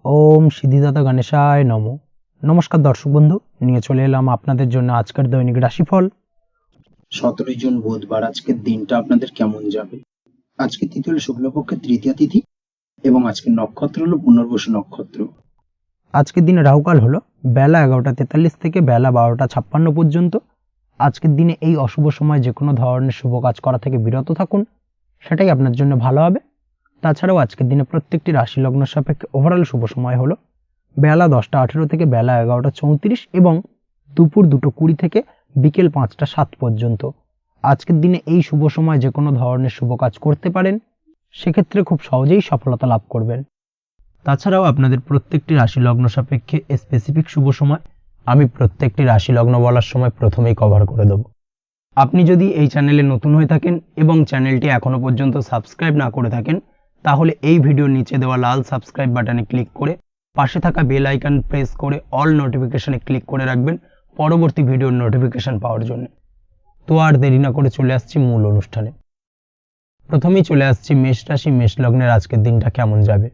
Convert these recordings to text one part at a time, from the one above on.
ওম সিদ্ধিদাতা গণেশায় নমো। নমস্কার দর্শক বন্ধু, নিয়ে চলে এলাম আপনাদের জন্য আজকের দৈনিক রাশিফল। 17 জুন বুধবার। আজকের দিনটা আপনাদের কেমন যাবে? আজকে তিথি হলো শুক্লপক্ষের তৃতীয়া তিথি এবং আজকের নক্ষত্র হলো পুনর্বসু নক্ষত্র। আজকের দিনে রাহুকাল হলো বেলা 11:43 থেকে বেলা 12:56 পর্যন্ত। আজকের দিনে এই অশুভ সময় যে কোনো ধরনের শুভ কাজ করা থেকে বিরত থাকুন, সেটাই আপনার জন্য ভালো হবে। তাছাড়াও আজকের দিনে প্রত্যেকটি রাশি লগ্ন সাপেক্ষে ওভারঅল শুভ সময় হলো বেলা 10:18 থেকে বেলা 11:34 এবং দুপুর 2:20 থেকে বিকেল 5:07 পর্যন্ত। আজকের দিনে এই শুভ সময় যে কোনো ধরনের শুভ কাজ করতে পারেন, সেক্ষেত্রে খুব সহজেই সফলতা লাভ করবেন। তাছাড়াও আপনাদের প্রত্যেকটি রাশি লগ্ন সাপেক্ষে স্পেসিফিক শুভ সময় আমি প্রত্যেকটি রাশি লগ্ন বলার সময় প্রথমেই কভার করে দেব। আপনি যদি এই চ্যানেলে নতুন হয়ে থাকেন এবং চ্যানেলটি এখনো পর্যন্ত সাবস্ক্রাইব না করে থাকেন, তাহলে এই ভিডিওর নিচে দেওয়া লাল সাবস্ক্রাইব বাটনে ক্লিক করে পাশে থাকা বেল আইকন প্রেস করে অল নোটিফিকেশনে ক্লিক করে রাখবেন পরবর্তী ভিডিওর নোটিফিকেশন পাওয়ার জন্য। তো আর দেরি না করে চলে আসছি মূল অনুষ্ঠানে। প্রথমেই চলে আসছি মেষ রাশি মেষ লগ্নের আজকের দিনটা কেমন যাবে।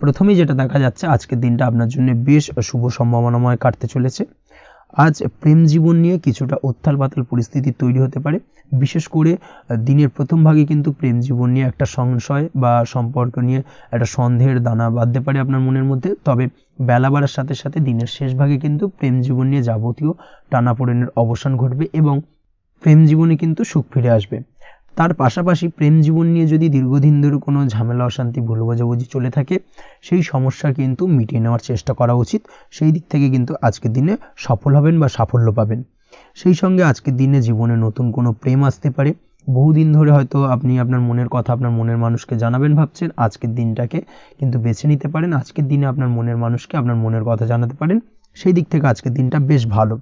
প্রথমেই যেটা দেখা যাচ্ছে, আজকের দিনটা আপনার জন্য বেশ শুভ সম্ভাবনাময় কাটতে চলেছে। আজ প্রেম জীবন নিয়ে কিছুটা উত্থাল পাতাল পরিস্থিতি তৈরি হতে পারে। বিশেষ করে দিনের প্রথম ভাগে কিন্তু প্রেম জীবন নিয়ে একটা সংশয় বা সম্পর্ক নিয়ে একটা সন্দেহের দানা বাঁধতে পারে আপনার মনের মধ্যে। তবে বেলা বাড়ার সাথে সাথে দিনের শেষ ভাগে কিন্তু প্রেম জীবন নিয়ে যাবতীয় টানাপোড়েনের অবসান ঘটবে এবং প্রেম জীবনে কিন্তু সুখ ফিরে আসবে। তার পাশাপাশি প্রেম জীবন নিয়ে যদি দীর্ঘদিন ধরে কোনো ঝামেলা অশান্তি ভুল বোঝাবুঝি চলে থাকে, সেই সমস্যা কিন্তু মিটিয়ে নেওয়ার চেষ্টা করা উচিত। সেই দিক থেকে কিন্তু আজকের দিনে সফল হবেন বা সাফল্য পাবেন। সেই সঙ্গে আজকের দিনে জীবনে নতুন কোনো প্রেম আসতে পারে। বহুদিন ধরে হয়তো আপনি আপনার মনের কথা আপনার মনের মানুষকে জানাবেন ভাবছেন, আজকের দিনটাকে কিন্তু বেছে নিতে পারেন। আজকের দিনে আপনার মনের মানুষকে আপনার মনের কথা জানাতে পারেন। সেই দিক থেকে আজকের দিনটা বেশ ভালো।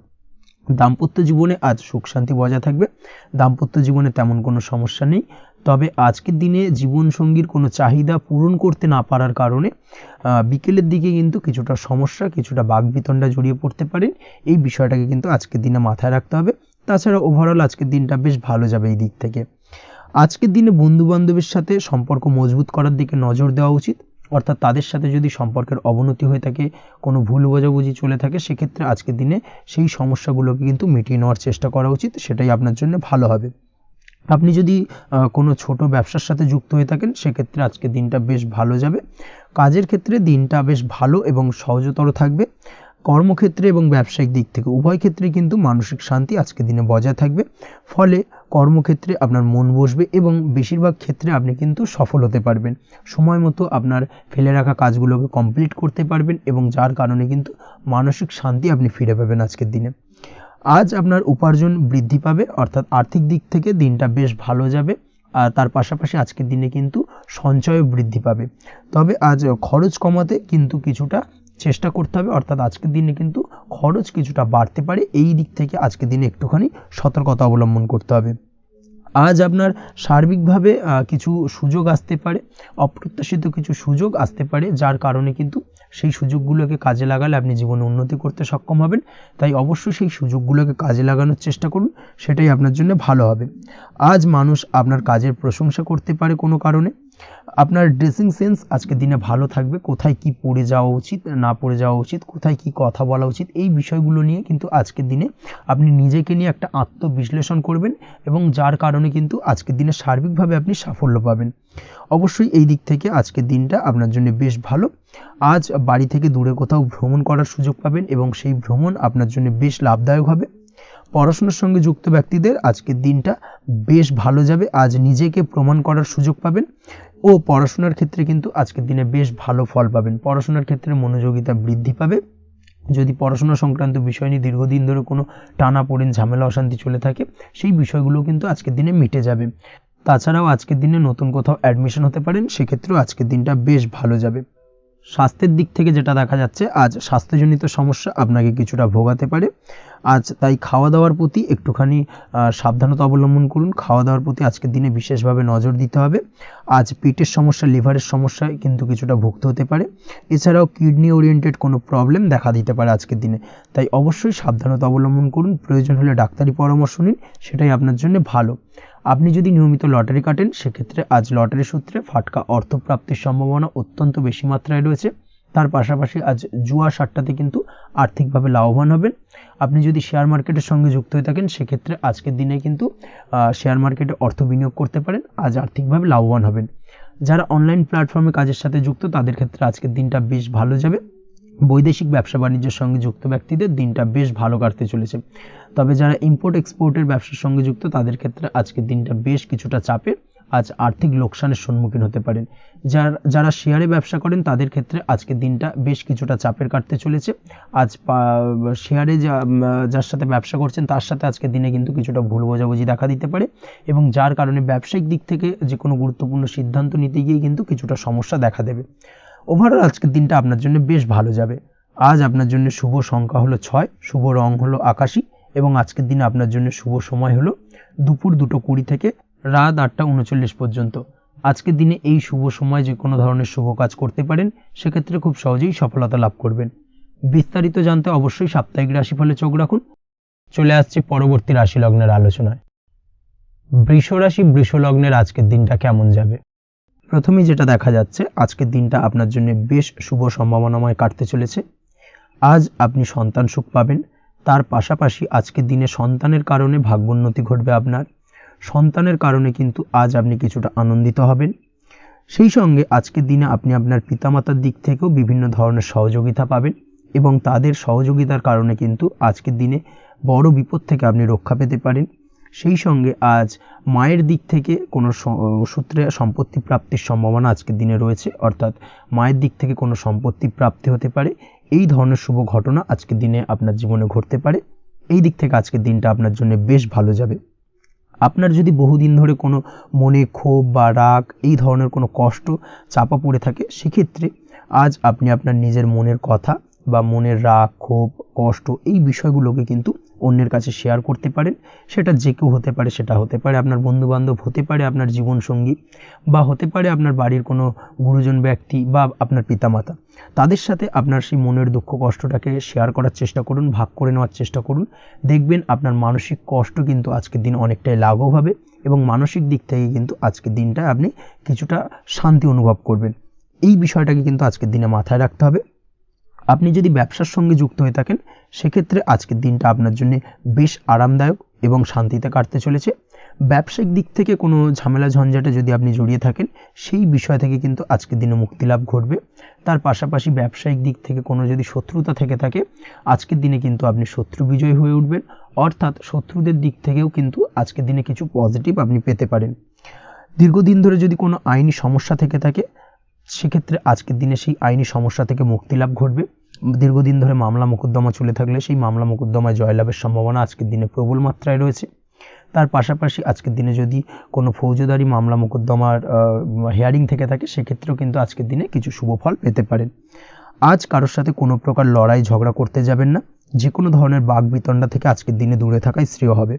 দাম্পত্য জীবনে আজ সুখ শান্তি বজায় থাকবে। দাম্পত্য জীবনে তেমন কোনো সমস্যা নেই। তবে আজকের দিনে জীবনসঙ্গীর কোনো চাহিদা পূরণ করতে না পারার কারণে বিকেলের দিকে কিন্তু কিছুটা সমস্যা, কিছুটা বাকবিতণ্ডা জড়িয়ে পড়তে পারেন। এই বিষয়টাকে কিন্তু আজকের দিনে মাথায় রাখতে হবে। তাছাড়া ওভারঅল আজকের দিনটা বেশ ভালো যাবে এই দিক থেকে। আজকের দিনে বন্ধু বান্ধবের সাথে সম্পর্ক মজবুত করার দিকে নজর দেওয়া উচিত। অর্থাৎ তাদের সাথে যদি সম্পর্কের অবনতি হয়ে থাকে, কোনো ভুল বোঝাবুঝি চলে থাকে, সেক্ষেত্রে আজকের দিনে সেই সমস্যাগুলোকে কিন্তু মিটিয়ে নেওয়ার চেষ্টা করা উচিত। সেটাই আপনার জন্য ভালো হবে। আপনি যদি কোনো ছোট ব্যবসার সাথে যুক্ত হয়ে থাকেন, সেক্ষেত্রে আজকের দিনটা বেশ ভালো যাবে। কাজের ক্ষেত্রে দিনটা বেশ ভালো এবং সহজতর থাকবে। কর্মক্ষেত্রে এবং ব্যবসায়িক দিক থেকে উভয় ক্ষেত্রে কিন্তু মানসিক শান্তি আজকের দিনে বজায় থাকবে। ফলে কর্মক্ষেত্রে আপনার মন বসবে এবং বেশিরভাগ ক্ষেত্রে আপনি কিন্তু সফল হতে পারবেন। সময় মতো আপনার ফেলে রাখা কাজগুলোকে কমপ্লিট করতে পারবেন এবং যার কারণে কিন্তু মানসিক শান্তি আপনি ফিরে পাবেন আজকের দিনে। আজ আপনার উপার্জন বৃদ্ধি পাবে, অর্থাৎ আর্থিক দিক থেকে দিনটা বেশ ভালো যাবে। আর তার পাশাপাশি আজকের দিনে কিন্তু সঞ্চয় বৃদ্ধি পাবে। তবে আজ খরচ কমাতে কিন্তু কিছুটা চেষ্টা করতে হবে, অর্থাৎ আজকের দিনে কিন্তু খরচ কিছুটা বাড়তে পারে। এই দিক থেকে আজকের দিনে একটুখানি সতর্কতা অবলম্বন করতে হবে। আজ আপনার সার্বিকভাবে কিছু সুযোগ আসতে পারে, অপ্রত্যাশিত কিছু সুযোগ আসতে পারে, যার কারণে কিন্তু সেই সুযোগগুলোকে কাজে লাগালে আপনি জীবনে উন্নতি করতে সক্ষম হবেন। তাই অবশ্যই সেই সুযোগগুলোকে কাজে লাগানোর চেষ্টা করুন, সেটাই আপনার জন্য ভালো হবে। আজ মানুষ আপনার কাজের প্রশংসা করতে পারে কোনো কারণে। আপনার ড্রেসিং সেন্স আজকের দিনে ভালো থাকবে। কোথায় কি পরে যাওয়া উচিত, না পরে যাওয়া উচিত, কোথায় কি কথা বলা উচিত, এই বিষয়গুলো নিয়ে কিন্তু আজকের দিনে আপনি নিজেকে নিয়ে একটা আত্মবিশ্লেষণ করবেন এবং যার কারণে কিন্তু আজকের দিনে সার্বিকভাবে আপনি সাফল্য পাবেন। অবশ্যই এই দিক থেকে আজকের দিনটা আপনার জন্য বেশ ভালো। আজ বাড়ি থেকে দূরে কোথাও ভ্রমণ করার সুযোগ পাবেন এবং সেই ভ্রমণ আপনার জন্য বেশ লাভদায়ক হবে। পড়াশোনার সঙ্গে যুক্ত ব্যক্তিদের আজকের দিনটা বেশ ভালো যাবে। আজ নিজেকে প্রমাণ করার সুযোগ পাবেন ও পড়াশোনার ক্ষেত্রে কিন্তু আজকের দিনে বেশ ভালো ফল পাবেন। পড়াশোনার ক্ষেত্রে মনোযোগিতা বৃদ্ধি পাবে। যদি পড়াশোনা সংক্রান্ত বিষয় নিয়ে দীর্ঘদিন ধরে কোনো টানাপোড়েন ঝামেলা অশান্তি চলে থাকে, সেই বিষয়গুলো কিন্তু আজকের দিনে মিটে যাবে। তাছাড়াও আজকের দিনে নতুন কোথাও অ্যাডমিশন হতে পারেন, সেক্ষেত্রেও আজকের দিনটা বেশ ভালো যাবে। স্বাস্থ্যের দিক থেকে যেটা দেখা যাচ্ছে, আজ স্বাস্থ্যজনিত সমস্যা আপনাকে কিছুটা ভোগাতে পারে। আজ তাই খাওয়া দাওয়ার প্রতি একটুখানি সাবধানতা অবলম্বন করুন। খাওয়া দাওয়ার প্রতি আজকের দিনে বিশেষভাবে নজর দিতে হবে। আজ পেটের সমস্যা, লিভারের সমস্যায় কিন্তু কিছুটা ভুগতে হতে পারে। এছাড়াও কিডনি ওরিয়েন্টেড কোনো প্রবলেম দেখা দিতে পারে আজকের দিনে। তাই অবশ্যই সাবধানতা অবলম্বন করুন। প্রয়োজন হলে ডাক্তারি পরামর্শ নিন, সেটাই আপনার জন্য ভালো। আপনি যদি নিয়মিত লটারি কাটেন, সেক্ষেত্রে আজ লটারি সূত্রে ফাটকা অর্থপ্রাপ্তির সম্ভাবনা অত্যন্ত বেশি মাত্রায় রয়েছে। তার পাশাপাশি আজ জুয়া সাট্টাতে কিন্তু আর্থিকভাবে লাভবান হবেন। আপনি যদি শেয়ার মার্কেটের সঙ্গে যুক্ত হয়ে থাকেন সেক্ষেত্রে আজকের দিনে কিন্তু শেয়ার মার্কেটে অর্থ বিনিয়োগ করতে পারেন, আজ আর্থিকভাবে লাভবান হবেন। যারা অনলাইন প্ল্যাটফর্মে কাজের সাথে যুক্ত তাদের ক্ষেত্রে আজকের দিনটা বেশ ভালো যাবে। বৈদেশিক ব্যবসা বাণিজ্যের সঙ্গে যুক্ত ব্যক্তিদের দিনটা বেশ ভালো কাটতে চলেছে। তবে যারা ইম্পোর্ট এক্সপোর্টের ব্যবসার সঙ্গে যুক্ত তাদের ক্ষেত্রে আজকের দিনটা বেশ কিছুটা চাপের, আজ আর্থিক লোকসানের সম্মুখীন হতে পারেন। যারা শেয়ারে ব্যবসা করেন তাদের ক্ষেত্রে আজকের দিনটা বেশ কিছুটা চাপের কাটতে চলেছে। আজ শেয়ারে যার সাথে ব্যবসা করছেন তার সাথে আজকের দিনে কিন্তু কিছুটা ভুল বোঝাবুঝি দেখা দিতে পারে, এবং যার কারণে ব্যবসায়িক দিক থেকে যে কোনো গুরুত্বপূর্ণ সিদ্ধান্ত নিতে গিয়ে কিন্তু কিছুটা সমস্যা দেখা দেবে। ওভারঅল আজকের দিনটা আপনার জন্য বেশ ভালো যাবে। আজ আপনার জন্য শুভ সংখ্যা হলো 6, শুভ রং হলো আকাশী, এবং আজকের দিনে আপনার জন্য শুভ সময় হলো দুপুর 2:20 থেকে রাত 8:39 পর্যন্ত। আজকের দিনে এই শুভ সময় যে কোনো ধরনের শুভ কাজ করতে পারেন, সেক্ষেত্রে খুব সহজেই সফলতা লাভ করবেন। বিস্তারিত জানতে অবশ্যই সাপ্তাহিক রাশিফলে চোখ রাখুন। চলে আসছে পরবর্তী রাশি লগ্নের আলোচনায়। বৃষ রাশি, বৃষ লগ্নের আজকের দিনটা কেমন যাবে? প্রথমেই যেটা দেখা যাচ্ছে, আজকের দিনটা আপনার জন্য বেশ শুভ সম্ভাবনাময় কাটতে চলেছে। আজ আপনি সন্তান সুখ পাবেন। তার পাশাপাশি আজকের দিনে সন্তানের কারণে ভাগ্যোন্নতি ঘটবে আপনার। সন্তানের কারণে কিন্তু আজ আপনি কিছুটা আনন্দিত হবেন। সেই সঙ্গে আজকের দিনে আপনি আপনার পিতামাতার দিক থেকেও বিভিন্ন ধরনের সহযোগিতা পাবেন, এবং তাদের সহযোগিতার কারণে কিন্তু আজকের দিনে বড় বিপদ থেকে আপনি রক্ষা পেতে পারেন। সেই সঙ্গে আজ মায়ের দিক থেকে কোনো সূত্রে সম্পত্তি প্রাপ্তির সম্ভাবনা আজকের দিনে রয়েছে, অর্থাৎ মায়ের দিক থেকে কোনো সম্পত্তি প্রাপ্তি হতে পারে। এই ধরনের শুভ ঘটনা আজকের দিনে আপনার জীবনে ঘটতে পারে। এই দিক থেকে আজকের দিনটা আপনার জন্য বেশ ভালো যাবে। আপনার যদি বহুদিন ধরে কোনো মনে ক্ষোভ বা রাগ এই ধরনের কোনো কষ্ট চাপা পড়ে থাকে, সেক্ষেত্রে আজ আপনি আপনার নিজের মনের কথা বা মনের রাগ, ক্ষোভ, কষ্ট এই বিষয়গুলোকে কিন্তু অন্যের কাছে শেয়ার করতে পারেন। সেটা যে কেউ হতে পারে, সেটা হতে পারে আপনার বন্ধুবান্ধব, হতে পারে আপনার জীবনসঙ্গী, বা হতে পারে আপনার বাড়ির কোনো গুরুজন ব্যক্তি বা আপনার পিতামাতা। তাদের সাথে আপনার সেই মনের দুঃখ কষ্টটাকে শেয়ার করার চেষ্টা করুন, ভাগ করে নেওয়ার চেষ্টা করুন। দেখবেন আপনার মানসিক কষ্ট কিন্তু আজকের দিন অনেকটাই লাঘব হবে, এবং মানসিক দিক থেকে কিন্তু আজকের দিনটায় আপনি কিছুটা শান্তি অনুভব করবেন। এই বিষয়টাকে কিন্তু আজকের দিনে মাথায় রাখতে হবে। আপনি যদি ব্যবসার সঙ্গে যুক্ত হয়ে থাকেন, সেক্ষেত্রে আজকের দিনটা আপনার জন্য বেশ আরামদায়ক এবং শান্তিতে কাটতে চলেছে। ব্যবসায়িক দিক থেকে কোনো ঝামেলা ঝঞ্ঝাটে যদি আপনি জড়িয়ে থাকেন, সেই বিষয় থেকে কিন্তু আজকের দিনে মুক্তি লাভ ঘটবে। তার পাশাপাশি ব্যবসায়িক দিক থেকে কোনো যদি শত্রুতা থেকে থাকে, আজকের দিনে কিন্তু আপনি শত্রু বিজয়ী হয়ে উঠবেন, অর্থাৎ শত্রুদের দিক থেকেও কিন্তু আজকের দিনে কিছু পজিটিভ আপনি পেতে পারেন। দীর্ঘদিন ধরে যদি কোনো আইনি সমস্যা থেকে থাকে, সেক্ষেত্রে আজকের দিনে সেই আইনি সমস্যা থেকে মুক্তি লাভ ঘটবে। দীর্ঘদিন ধরে মামলা মোকদ্দমা চলে থাকলে সেই মামলা মোকদ্দমায় জয়লাভের সম্ভাবনা আজকের দিনে প্রবল মাত্রায় রয়েছে। তার পাশাপাশি আজকের দিনে যদি কোনো ফৌজদারি মামলা মোকদ্দমার হিয়ারিং থেকে থাকে, সেক্ষেত্রেও কিন্তু আজকের দিনে কিছু শুভ ফল পেতে পারেন। আজ কারোর সাথে কোনো প্রকার লড়াই ঝগড়া করতে যাবেন না। যে কোনো ধরনের বাক বিতণ্ডা থেকে আজকের দিনে দূরে থাকাই শ্রেয় হবে।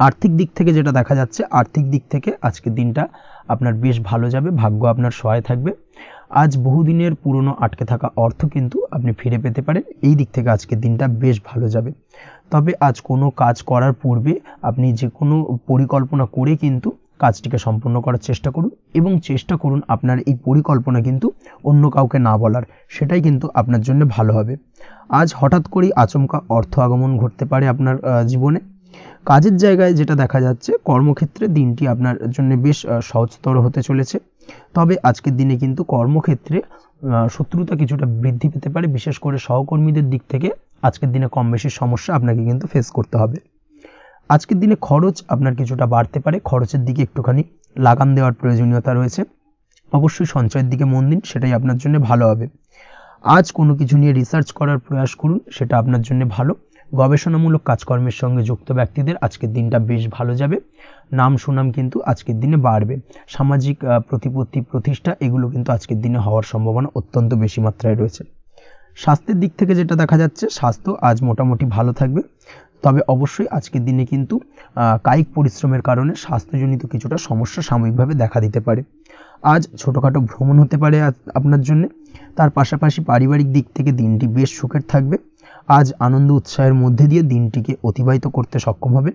আর্থিক দিক থেকে যেটা দেখা যাচ্ছে, আর্থিক দিক থেকে আজকের দিনটা আপনার বেশ ভালো যাবে, ভাগ্য আপনার সহায় থাকবে। আজ বহুদিনের পুরনো আটকে থাকা অর্থ কিন্তু আপনি ফিরে পেতে পারেন। এই দিক থেকে আজকের দিনটা বেশ ভালো যাবে। তবে আজ কোনো কাজ করার পূর্বে আপনি যে কোনো পরিকল্পনা করে কিন্তু কাজটিকে সম্পূর্ণ করার চেষ্টা করুন, এবং চেষ্টা করুন আপনার এই পরিকল্পনা কিন্তু অন্য কাউকে না বলার, সেটাই কিন্তু আপনার জন্য ভালো হবে। আজ হঠাৎ করেই আচমকা অর্থ আগমন ঘটতে পারে আপনার জীবনে। কাজের জায়গায় যেটা দেখা যাচ্ছে, কর্মক্ষেত্রে দিনটি আপনার জন্য বেশ সহজতর হতে চলেছে। তবে আজকের দিনে কিন্তু কর্মক্ষেত্রে শত্রুতা কিছুটা বৃদ্ধি পেতে পারে, বিশেষ করে সহকর্মীদের দিক থেকে আজকের দিনে কম বেশি সমস্যা আপনাকে কিন্তু ফেস করতে হবে। আজকের দিনে খরচ আপনার কিছুটা বাড়তে পারে, খরচের দিকে একটুখানি লাগাম দেওয়ার প্রয়োজনীয়তা রয়েছে। অবশ্যই সঞ্চয়ের দিকে মন দিন, সেটাই আপনার জন্য ভালো হবে। আজ কোনো কিছু নিয়ে রিসার্চ করার প্রয়াস করুন, সেটা আপনার জন্য ভালো। গবেষণামূলক কাজকর্মের সঙ্গে যুক্ত ব্যক্তিদের আজকের দিনটা বেশ ভালো যাবে। নাম সুনাম কিন্তু আজকের দিনে বাড়বে। সামাজিক প্রতিপত্তি প্রতিষ্ঠা এগুলো কিন্তু আজকের দিনে হওয়ার সম্ভাবনা অত্যন্ত বেশি মাত্রায় রয়েছে। স্বাস্থ্যের দিক থেকে যেটা দেখা যাচ্ছে, স্বাস্থ্য আজ মোটামুটি ভালো থাকবে। তবে অবশ্যই আজকের দিনে কিন্তু কায়িক পরিশ্রমের কারণে স্বাস্থ্যজনিত কিছুটা সমস্যা সাময়িকভাবে দেখা দিতে পারে। আজ ছোটোখাটো ভ্রমণ হতে পারে আপনার জন্য। তার পাশাপাশি পারিবারিক দিক থেকে দিনটি বেশ সুখের থাকবে। আজ আনন্দ উৎসাহের মধ্যে দিয়ে দিনটিকে অতিবাহিত করতে সক্ষম হবে।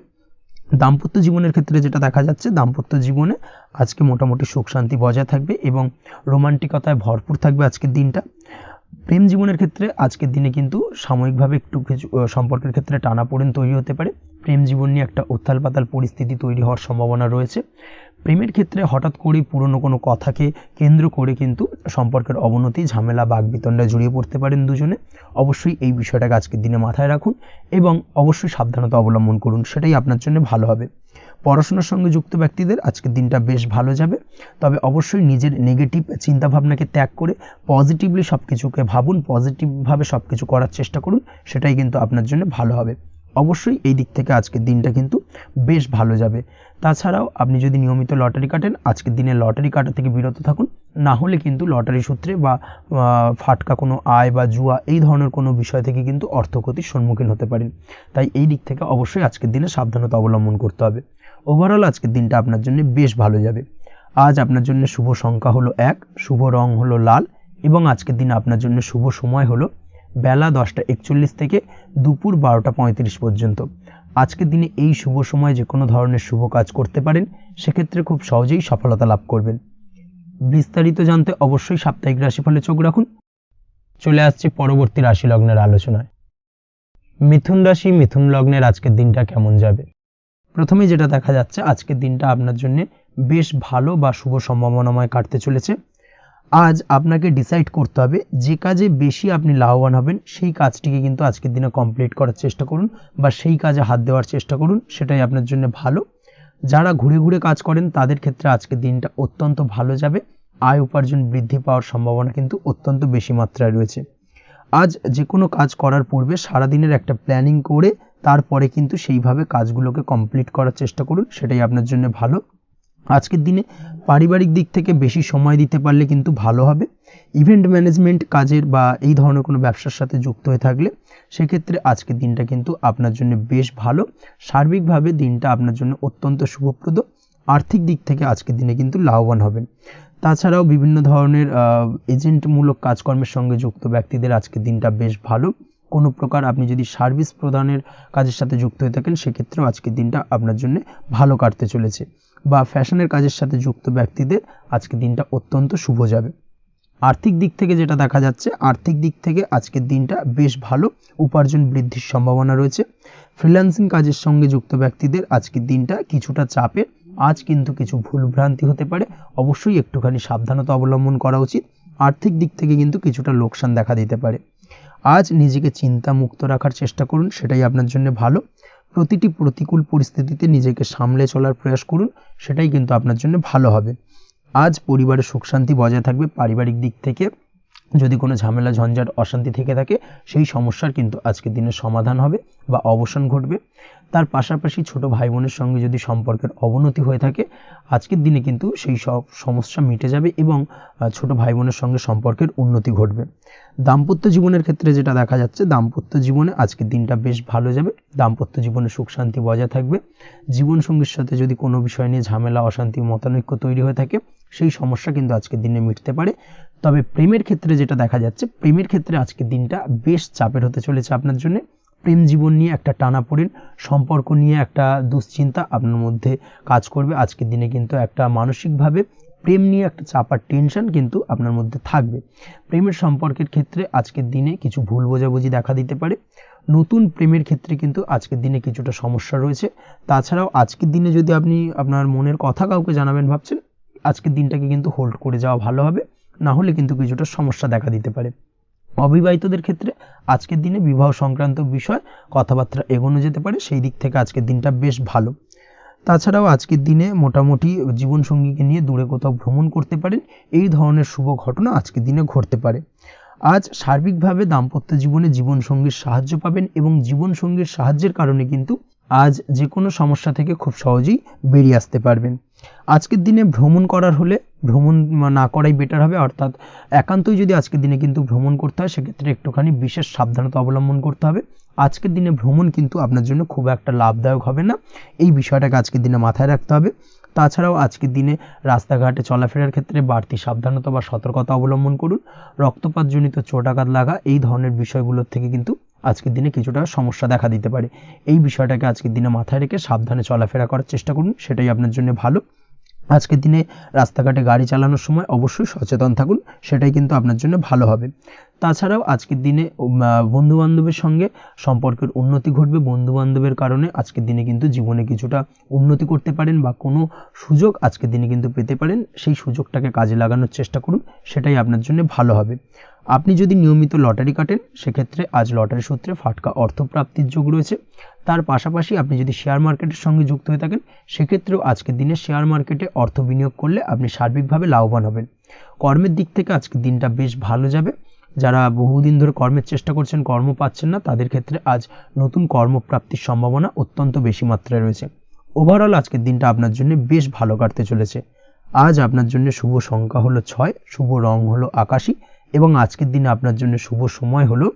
দাম্পত্য জীবনের ক্ষেত্রে যেটা দেখা যাচ্ছে, দাম্পত্য জীবনে আজকে মোটামুটি সুখ শান্তি বজায় থাকবে এবং রোমান্টিকতায় ভরপুর থাকবে আজকের দিনটা। প্রেম জীবনের ক্ষেত্রে আজকের দিনে কিন্তু সাময়িকভাবে একটু কিছু সম্পর্কের ক্ষেত্রে টানাপোড়েন তৈরি হতে পারে। প্রেম জীবন নিয়ে একটা উত্থাল পাতাল পরিস্থিতি তৈরি হওয়ার সম্ভাবনা রয়েছে। প্রেমের ক্ষেত্রে হঠাৎ করেই পুরনো কোনো কথাকে কেন্দ্র করে কিন্তু সম্পর্কের অবনতি, ঝামেলা, বাগবিতণ্ডায় জড়িয়ে পড়তে পারেন দুজনে। অবশ্যই এই বিষয়টাকে আজকের দিনে মাথায় রাখুন এবং অবশ্যই সাবধানতা অবলম্বন করুন, সেটাই আপনার জন্য ভালো হবে। পড়াশোনার সঙ্গে যুক্ত ব্যক্তিদের আজকের দিনটা বেশ ভালো যাবে, তবে অবশ্যই নিজের নেগেটিভ চিন্তাভাবনাকে ত্যাগ করে পজিটিভলি সব কিছুকে ভাবুন, পজিটিভভাবে সব কিছু করার চেষ্টা করুন, সেটাই কিন্তু আপনার জন্য ভালো হবে। অবশ্যই এই দিক থেকে আজকের দিনটা কিন্তু বেশ ভালো যাবে। তাছাড়াও আপনি যদি নিয়মিত লটারি কাটেন, আজকের দিনে লটারি কাটা থেকে বিরত থাকুন, না হলে কিন্তু লটারি সূত্রে বা ফাটকা কোনো আয় বা জুয়া এই ধরনের কোনো বিষয় থেকে কিন্তু অর্থক্ষতির সম্মুখীন হতে পারেন। তাই এই দিক থেকে অবশ্যই আজকের দিনে সাবধানতা অবলম্বন করতে হবে। ওভারঅল আজকের দিনটা আপনার জন্য বেশ ভালো যাবে। আজ আপনার জন্য শুভ সংখ্যা হলো 1, শুভ রং হলো লাল এবং আজকের দিনে আপনার জন্য শুভ সময় হলো বেলা 10:41 থেকে দুপুর 12:35 পর্যন্ত। আজকের দিনে এই শুভ সময় যে কোনো ধরনের শুভ কাজ করতে পারেন, সেক্ষেত্রে খুব সহজেই সফলতা লাভ করবেন। বিস্তারিত জানতে অবশ্যই সাপ্তাহিক রাশিফলে চোখ রাখুন। চলে আসছি পরবর্তী রাশি লগ্নের আলোচনায়। মিথুন রাশি, মিথুন লগ্নের আজকের দিনটা কেমন যাবে? প্রথমে যেটা দেখা যাচ্ছে, আজকের দিনটা আপনার জন্য বেশ ভালো বা শুভ সম্ভাবনাময় কাটতে চলেছে। আজ আপনাকে ডিসাইড করতে হবে যে কাজে বেশি আপনি লাভবান হবেন সেই কাজটিকে কিন্তু আজকের দিনে কমপ্লিট করার চেষ্টা করুন বা সেই কাজে হাত দেওয়ার চেষ্টা করুন, সেটাই আপনার জন্য ভালো। যারা ঘুরে ঘুরে কাজ করেন তাদের ক্ষেত্রে আজকের দিনটা অত্যন্ত ভালো যাবে। আয় উপার্জন বৃদ্ধি পাওয়ার সম্ভাবনা কিন্তু অত্যন্ত বেশি মাত্রায় রয়েছে। আজ যে কোনো কাজ করার পূর্বে সারাদিনের একটা প্ল্যানিং করে তারপরে কিন্তু সেইভাবে কাজগুলোকে কমপ্লিট করার চেষ্টা করুন, সেটাই আপনার জন্য ভালো। আজকের দিনে পারিবারিক দিক থেকে বেশি সময় দিতে পারলে কিন্তু ভালো হবে। ইভেন্ট ম্যানেজমেন্ট কাজের বা এই ধরনের কোনো ব্যবসার সাথে যুক্ত হয়ে থাকলে সেক্ষেত্রে আজকের দিনটা কিন্তু আপনার জন্য বেশ ভালো। সার্বিকভাবে দিনটা আপনার জন্য অত্যন্ত শুভপ্রদ। আর্থিক দিক থেকে আজকের দিনে কিন্তু লাভবান হবেন। তাছাড়াও বিভিন্ন ধরনের এজেন্টমূলক কাজকর্মের সঙ্গে যুক্ত ব্যক্তিদের আজকের দিনটা বেশ ভালো। কোনো প্রকার আপনি যদি সার্ভিস প্রদানের কাজের সাথে যুক্ত হয়ে থাকেন, সেক্ষেত্রেও আজকের দিনটা আপনার জন্য ভালো কাটতে চলেছে। বা ফ্যাশনের কাজের সাথে যুক্ত ব্যক্তিদের আজকের দিনটা অত্যন্ত শুভ যাবে। আর্থিক দিক থেকে যেটা দেখা যাচ্ছে, আর্থিক দিক থেকে আজকের দিনটা বেশ ভালো, উপার্জন বৃদ্ধির সম্ভাবনা রয়েছে। ফ্রিল্যান্সিং কাজের সঙ্গে যুক্ত ব্যক্তিদের আজকের দিনটা কিছুটা চাপের। আজ কিন্তু কিছু ভুলভ্রান্তি হতে পারে, অবশ্যই একটুখানি সাবধানতা অবলম্বন করা উচিত। আর্থিক দিক থেকে কিন্তু কিছুটা লোকসান দেখা দিতে পারে। আজ নিজেকে চিন্তা মুক্ত রাখার চেষ্টা করুন, সেটাই আপনার জন্য ভালো। প্রতিটি প্রতিকূল পরিস্থিতিতে নিজেকে সামলে চলার প্রয়াস করুন, সেটাই কিন্তু আপনার জন্য ভালো হবে। আজ পরিবারের সুখ শান্তি বজায় থাকবে। পারিবারিক দিক থেকে যদি কোনো ঝামেলা, ঝঞ্ঝাট, অশান্তি থেকে থাকে, সেই সমস্যার কিন্তু আজকের দিনে সমাধান হবে বা অবসান ঘটবে। তার পাশাপাশি ছোট ভাই বোনের সঙ্গে যদি সম্পর্কের অবনতি হয়ে থাকে, আজকের দিনে কিন্তু সেই সব সমস্যা মিটে যাবে এবং ছোট ভাই বোনের সঙ্গে সম্পর্কের উন্নতি ঘটবে। দাম্পত্য জীবনের ক্ষেত্রে যেটা দেখা যাচ্ছে, দাম্পত্য জীবনে আজকের দিনটা বেশ ভালো যাবে। দাম্পত্য জীবনে সুখ শান্তি বজায় থাকবে। জীবনসঙ্গীর সাথে যদি কোনো বিষয় নিয়ে ঝামেলা, অশান্তি, মতানৈক্য তৈরি হয়ে থাকে, সেই সমস্যা কিন্তু আজকের দিনে মিটতে পারে। তবে প্রেমের ক্ষেত্রে যেটা দেখা যাচ্ছে, প্রেমের ক্ষেত্রে আজকের দিনটা বেশ চাপের হতে চলেছে আপনার জন্য। প্রেম জীবন নিয়ে একটা টানাপোড়েন, সম্পর্ক নিয়ে একটা দুশ্চিন্তা আপনার মধ্যে কাজ করবে। আজকের দিনে কিন্তু একটা মানসিকভাবে প্রেম নিয়ে একটা চাপার টেনশন কিন্তু আপনার মধ্যে থাকবে। প্রেমের সম্পর্কের ক্ষেত্রে আজকের দিনে কিছু ভুল বোঝাবুঝি দেখা দিতে পারে। নতুন প্রেমের ক্ষেত্রে কিন্তু আজকের দিনে কিছুটা সমস্যা রয়েছে। তাছাড়াও আজকের দিনে যদি আপনি আপনার মনের কথা কাউকে জানাবেন ভাবছেন, আজকের দিনটাকে কিন্তু হোল্ড করে যাওয়া ভালো হবে, না হলে কিন্তু কিছুটা সমস্যা দেখা দিতে পারে। অবিবাহিতদের ক্ষেত্রে আজকের দিনে বিবাহ সংক্রান্ত বিষয় কথাবার্তা এগোনো যেতে পারে, সেই দিক থেকে আজকের দিনটা বেশ ভালো। তাছাড়াও আজকের দিনে মোটামুটি জীবনসঙ্গীকে নিয়ে দূরে কোথাও ভ্রমণ করতে পারেন, এই ধরনের শুভ ঘটনা আজকের দিনে ঘটতে পারে। আজ সার্বিকভাবে দাম্পত্য জীবনে জীবনসঙ্গীর সাহায্য পাবেন এবং জীবনসঙ্গীর সাহায্যের কারণে কিন্তু আজ যে কোনো সমস্যা থেকে খুব সহজেই বেরিয়ে আসতে পারবেন। আজকের দিনে ভ্রমণ করার হলে ভ্রমণ না করাই বেটার হবে, অর্থাৎ একান্তই যদি আজকের দিনে কিন্তু ভ্রমণ করতে হয়, সেক্ষেত্রে একটুখানি বিশেষ সাবধানতা অবলম্বন করতে হবে। আজকের দিনে ভ্রমণ কিন্তু আপনার জন্য খুব একটা লাভদায়ক হবে না, এই বিষয়টাকে আজকের দিনে মাথায় রাখতে হবে। তাছাড়াও আজকের দিনে রাস্তাঘাটে চলাফেরার ক্ষেত্রে বাড়তি সাবধানতা বা সতর্কতা অবলম্বন করুন। রক্তপাতজনিত চোটাঘাত লাগা এই ধরনের বিষয়গুলোর থেকে কিন্তু আজকের দিনে কিছুটা সমস্যা দেখা দিতে পারে। এই বিষয়টাকে আজকের দিনে মাথায় রেখে সাবধানে চলাফেরা করার চেষ্টা করুন, সেটাই আপনার জন্য ভালো। আজকের দিনে রাস্তাঘাটে গাড়ি চালানোর সময় অবশ্যই সচেতন থাকুন, সেটাই কিন্তু আপনার জন্য ভালো হবে। তাছাড়াও আজকের দিনে বন্ধুবান্ধবের সঙ্গে সম্পর্কের উন্নতি ঘটবে। বন্ধুবান্ধবের কারণে আজকের দিনে কিন্তু জীবনে কিছুটা উন্নতি করতে পারেন বা কোনো সুযোগ আজকের দিনে কিন্তু পেতে পারেন। সেই সুযোগটাকে কাজে লাগানোর চেষ্টা করুন, সেটাই আপনার জন্য ভালো হবে। আপনি যদি নিয়মিত লটারি কাটেন সেক্ষেত্রে আজ লটারি সূত্রে ফাটকা অর্থপ্রাপ্তির যোগ রয়েছে। তার পাশাপাশি আপনি যদি শেয়ার মার্কেটের সঙ্গে যুক্ত হয়ে থাকেন সেক্ষেত্রেও আজকের দিনে শেয়ার মার্কেটে অর্থ বিনিয়োগ করলে আপনি সার্বিকভাবে লাভবান হবেন। কর্মের দিক থেকে আজকের দিনটা বেশ ভালো যাবে। যারা বহুদিন ধরে কর্মের চেষ্টা করছেন, কর্ম পাচ্ছেন না, তাদের ক্ষেত্রে আজ নতুন কর্মপ্রাপ্তির সম্ভাবনা অত্যন্ত বেশি মাত্রায় রয়েছে। ওভারঅল আজকের দিনটা আপনার জন্য বেশ ভালো কাটতে চলেছে। আজ আপনার জন্য শুভ সংখ্যা হলো 6, শুভ রং হলো আকাশী এবং আজকের দিনে আপনার জন্য শুভ সময় হলো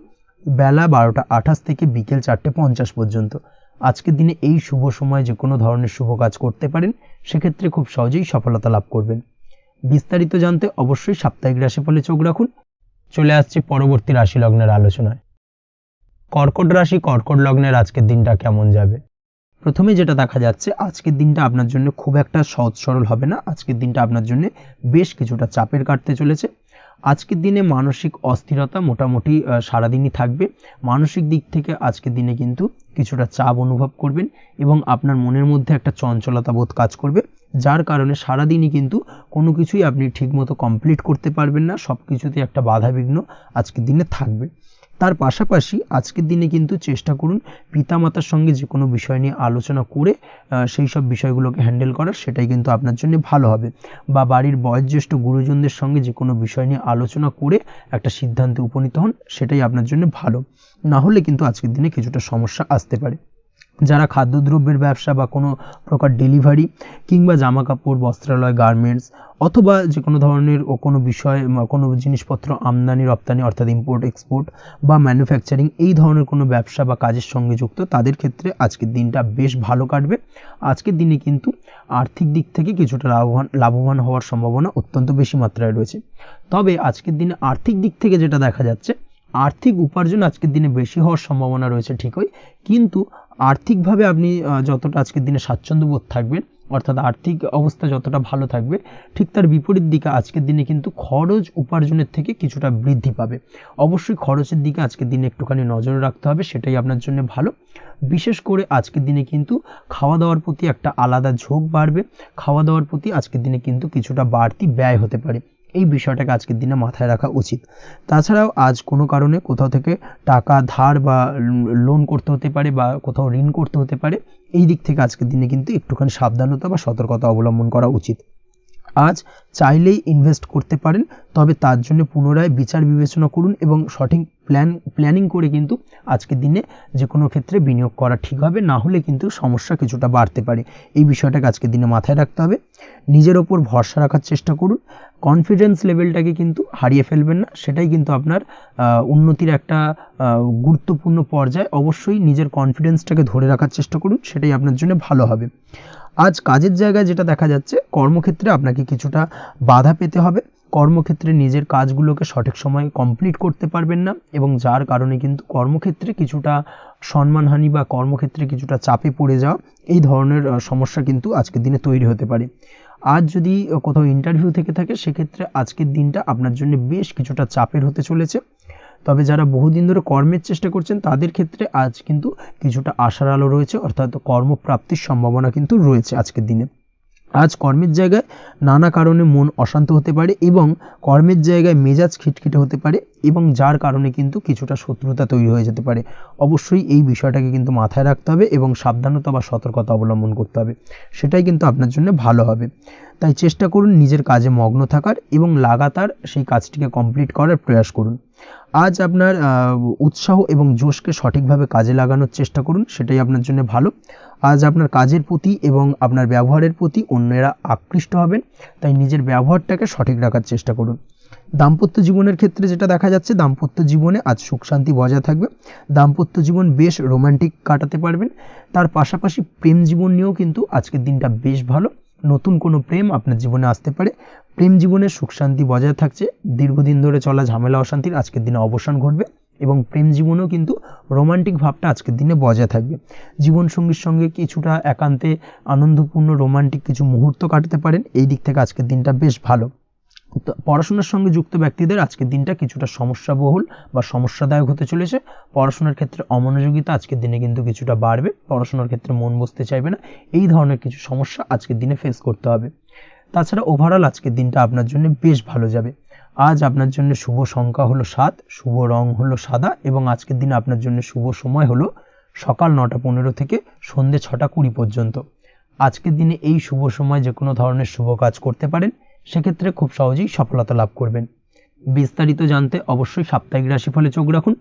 বেলা 12টা 28 থেকে বিকেল 4টে 50 পর্যন্ত। আজকের দিনে এই শুভ সময় যে কোনো ধরনের শুভ কাজ করতে পারেন, সেক্ষেত্রে খুব সহজেই সফলতা লাভ করবেন। বিস্তারিত জানতে অবশ্যই সাপ্তাহিক রাশিফলে চোখ রাখুন। চলে আসছে পরবর্তী রাশি লগ্নের আলোচনায়। কর্কট রাশি, কর্কট লগ্নের আজকের দিনটা কেমন যাবে? প্রথমে যেটা দেখা যাচ্ছে, আজকের দিনটা আপনার জন্য খুব একটা সহজ সরল হবে না। আজকের দিনটা আপনার জন্য বেশ কিছুটা চাপের কাটতে চলেছে। আজকের দিনে মানসিক অস্থিরতা মোটামুটি সারাদিনই থাকবে। মানসিক দিক থেকে আজকের দিনে কিন্তু কিছুটা চাপ অনুভব করবেন এবং আপনার মনের মধ্যে একটা চঞ্চলতা বোধ কাজ করবে, যার কারণে সারাদিনই কিন্তু কোনো কিছুই আপনি ঠিকমতো কমপ্লিট করতে পারবেন না। সব কিছুতে একটা বাধাবিঘ্ন আজকের দিনে থাকবে। তার পাশাপাশি আজকের দিনে কিন্তু চেষ্টা করুন পিতামাতার সঙ্গে যে কোনো বিষয় নিয়ে আলোচনা করে সেই সব বিষয়গুলোকে হ্যান্ডেল করার, সেটাই কিন্তু আপনার জন্য ভালো হবে। বা বাড়ির বয়োজ্যেষ্ঠ গুরুজনদের সঙ্গে যে কোনো বিষয় নিয়ে আলোচনা করে একটা সিদ্ধান্তে উপনীত হন, সেটাই আপনার জন্য ভালো। না হলে কিন্তু আজকের দিনে কিছুটা সমস্যা আসতে পারে। যারা খাদ্যদ্রব্যের ব্যবসা বা কোনো প্রকার ডেলিভারি কিংবা জামা কাপড়, বস্ত্রালয়, গার্মেন্টস অথবা যে কোনো ধরনের কোনো বিষয়, কোনো জিনিসপত্র আমদানি রপ্তানি অর্থাৎ ইম্পোর্ট এক্সপোর্ট বা ম্যানুফ্যাকচারিং, এই ধরনের কোনো ব্যবসা বা কাজের সঙ্গে যুক্ত, তাদের ক্ষেত্রে আজকের দিনটা বেশ ভালো কাটবে। আজকের দিনে কিন্তু আর্থিক দিক থেকে কিছুটা লাভবান হওয়ার সম্ভাবনা অত্যন্ত বেশি মাত্রায় রয়েছে। তবে আজকের দিনে আর্থিক দিক থেকে যেটা দেখা যাচ্ছে, আর্থিক উপার্জন আজকের দিনে বেশি হওয়ার সম্ভাবনা রয়েছে ঠিকই, কিন্তু আর্থিকভাবে আপনি যতটা আজকের দিনে স্বাচ্ছন্দ্য বোধ থাকবেন, অর্থাৎ আর্থিক অবস্থা যতটা ভালো থাকবে, ঠিক তার বিপরীত দিকে আজকের দিনে কিন্তু খরচ উপার্জনের থেকে কিছুটা বৃদ্ধি পাবে। অবশ্যই খরচের দিকে আজকের দিনে একটুখানি নজর রাখতে হবে, সেটাই আপনার জন্য ভালো। বিশেষ করে আজকের দিনে কিন্তু খাওয়া দাওয়ার প্রতি একটা আলাদা ঝোঁক বাড়বে। খাওয়া দাওয়ার প্রতি আজকের দিনে কিন্তু কিছুটা বাড়তি ব্যয় হতে পারে, এই বিষয়টাকে আজকের দিনে মাথায় রাখা উচিত। তাছাড়াও আজ কোনো কারণে কোথাও থেকে টাকা ধার বা লোন করতে হতে পারে বা কোথাও ঋণ করতে হতে পারে, এই দিক থেকে আজকের দিনে কিন্তু একটুখানি সাবধানতা বা সতর্কতা অবলম্বন করা উচিত। আজ চাইলেই ইনভেস্ট করতে পারেন, তবে তার জন্য পুনরায় বিচার বিবেচনা করুন এবং সঠিক প্ল্যানিং করে কিন্তু আজকের দিনে যে কোনো ক্ষেত্রে বিনিয়োগ করা ঠিক হবে। না হলে কিন্তু সমস্যা কিছুটা বাড়তে পারে, এই বিষয়টাকে আজকের দিনে মাথায় রাখতে হবে। নিজের ওপর ভরসা রাখার চেষ্টা করুন, কনফিডেন্স লেভেলটাকে কিন্তু হারিয়ে ফেলবেন না, সেটাই কিন্তু আপনার উন্নতির একটা গুরুত্বপূর্ণ পর্যায়। অবশ্যই নিজের কনফিডেন্সটাকে ধরে রাখার চেষ্টা করুন, সেটাই আপনার জন্য ভালো হবে। আজ কাজের জায়গায় যেটা দেখা যাচ্ছে, কর্মক্ষেত্রে আপনাকে কিছুটা বাধা পেতে হবে। কর্মক্ষেত্রে নিজের কাজগুলোকে সঠিক সময়ে কমপ্লিট করতে পারবেন না এবং যার কারণে কিন্তু কর্মক্ষেত্রে কিছুটা সম্মানহানি বা কর্মক্ষেত্রে কিছুটা চাপে পড়ে যাওয়া, এই ধরনের সমস্যা কিন্তু আজকের দিনে তৈরি হতে পারে। আজ যদি কোথাও ইন্টারভিউ থেকে থাকে, সেক্ষেত্রে আজকের দিনটা আপনার জন্য বেশ কিছুটা চাপের হতে চলেছে। তবে যারা বহুদিন ধরে কর্মের চেষ্টা করছেন, তাদের ক্ষেত্রে আজ কিন্তু কিছুটা আশার আলো রয়েছে, অর্থাৎ কর্মপ্রাপ্তির সম্ভাবনা কিন্তু রয়েছে আজকের দিনে। আজ কর্মের জায়গায় নানা কারণে মন অশান্ত হতে পারে এবং কর্মের জায়গায় মেজাজ খিটখিটে হতে পারে এবং যার কারণে কিন্তু কিছুটা শত্রুতা তৈরি হয়ে যেতে পারে। অবশ্যই এই বিষয়টাকে কিন্তু মাথায় রাখতে হবে এবং সাবধানতা বা সতর্কতা অবলম্বন করতে হবে, সেটাই কিন্তু আপনার জন্য ভালো হবে। তাই চেষ্টা করুন নিজের কাজে মগ্ন থাকার এবং লাগাতার সেই কাজটিকে কমপ্লিট করার প্রয়াস করুন। আজ আপনার উৎসাহ এবং জোশকে সঠিকভাবে কাজে লাগানোর চেষ্টা করুন, সেটাই আপনার জন্য ভালো। আজ আপনার কাজের প্রতি এবং আপনার ব্যবহারের প্রতি অন্যেরা আকৃষ্ট হবেন, তাই নিজের ব্যবহারটাকে সঠিক রাখার চেষ্টা করুন। দাম্পত্য জীবনের ক্ষেত্রে যেটা দেখা যাচ্ছে, দাম্পত্য জীবনে আজ সুখ শান্তি বজায় থাকবে। দাম্পত্য জীবন বেশ রোমান্টিক কাটাতে পারবেন। তার পাশাপাশি প্রেম জীবন নিয়েও কিন্তু আজকের দিনটা বেশ ভালো। নতুন কোনো প্রেম আপনার জীবনে আসতে পারে। প্রেম জীবনে সুখ শান্তি বজায় থাকছে। দীর্ঘদিন ধরে চলা ঝামেলা অশান্তির আজকের দিনে অবসান ঘটবে এবং প্রেম জীবনেও কিন্তু রোমান্টিক ভাবটা আজকের দিনে বজায় থাকবে। জীবনসঙ্গীর সঙ্গে কিছুটা একান্তে আনন্দপূর্ণ রোমান্টিক কিছু মুহূর্ত কাটাতে পারেন, এই দিক থেকে আজকের দিনটা বেশ ভালো। তো পড়াশোনার সঙ্গে যুক্ত ব্যক্তিদের আজকের দিনটা কিছুটা সমস্যাবহুল বা সমস্যাদায়ক হতে চলেছে। পড়াশোনার ক্ষেত্রে অমনোযোগিতা আজকের দিনে কিন্তু কিছুটা বাড়বে, পড়াশোনার ক্ষেত্রে মন বসতে চাইবে না, এই ধরনের কিছু সমস্যা আজকের দিনে ফেস করতে হবে। তাছাড়া ওভারঅল আজকের দিনটা আপনার জন্য বেশ ভালো যাবে। আজ আপনার জন্য শুভ সংখ্যা হলো 7, শুভ রং হলো সাদা এবং আজকের দিনে আপনার জন্য শুভ সময় হলো সকাল 9টা 15 থেকে সন্ধ্যে 6টা 20 পর্যন্ত। আজকের দিনে এই শুভ সময় যে কোনো ধরনের শুভ কাজ করতে পারেন, সেক্ষেত্রে খুব সহজেই সফলতা লাভ করবেন। বিস্তারিত জানতে অবশ্যই সাপ্তাহিক রাশিফলে চোখ রাখুন।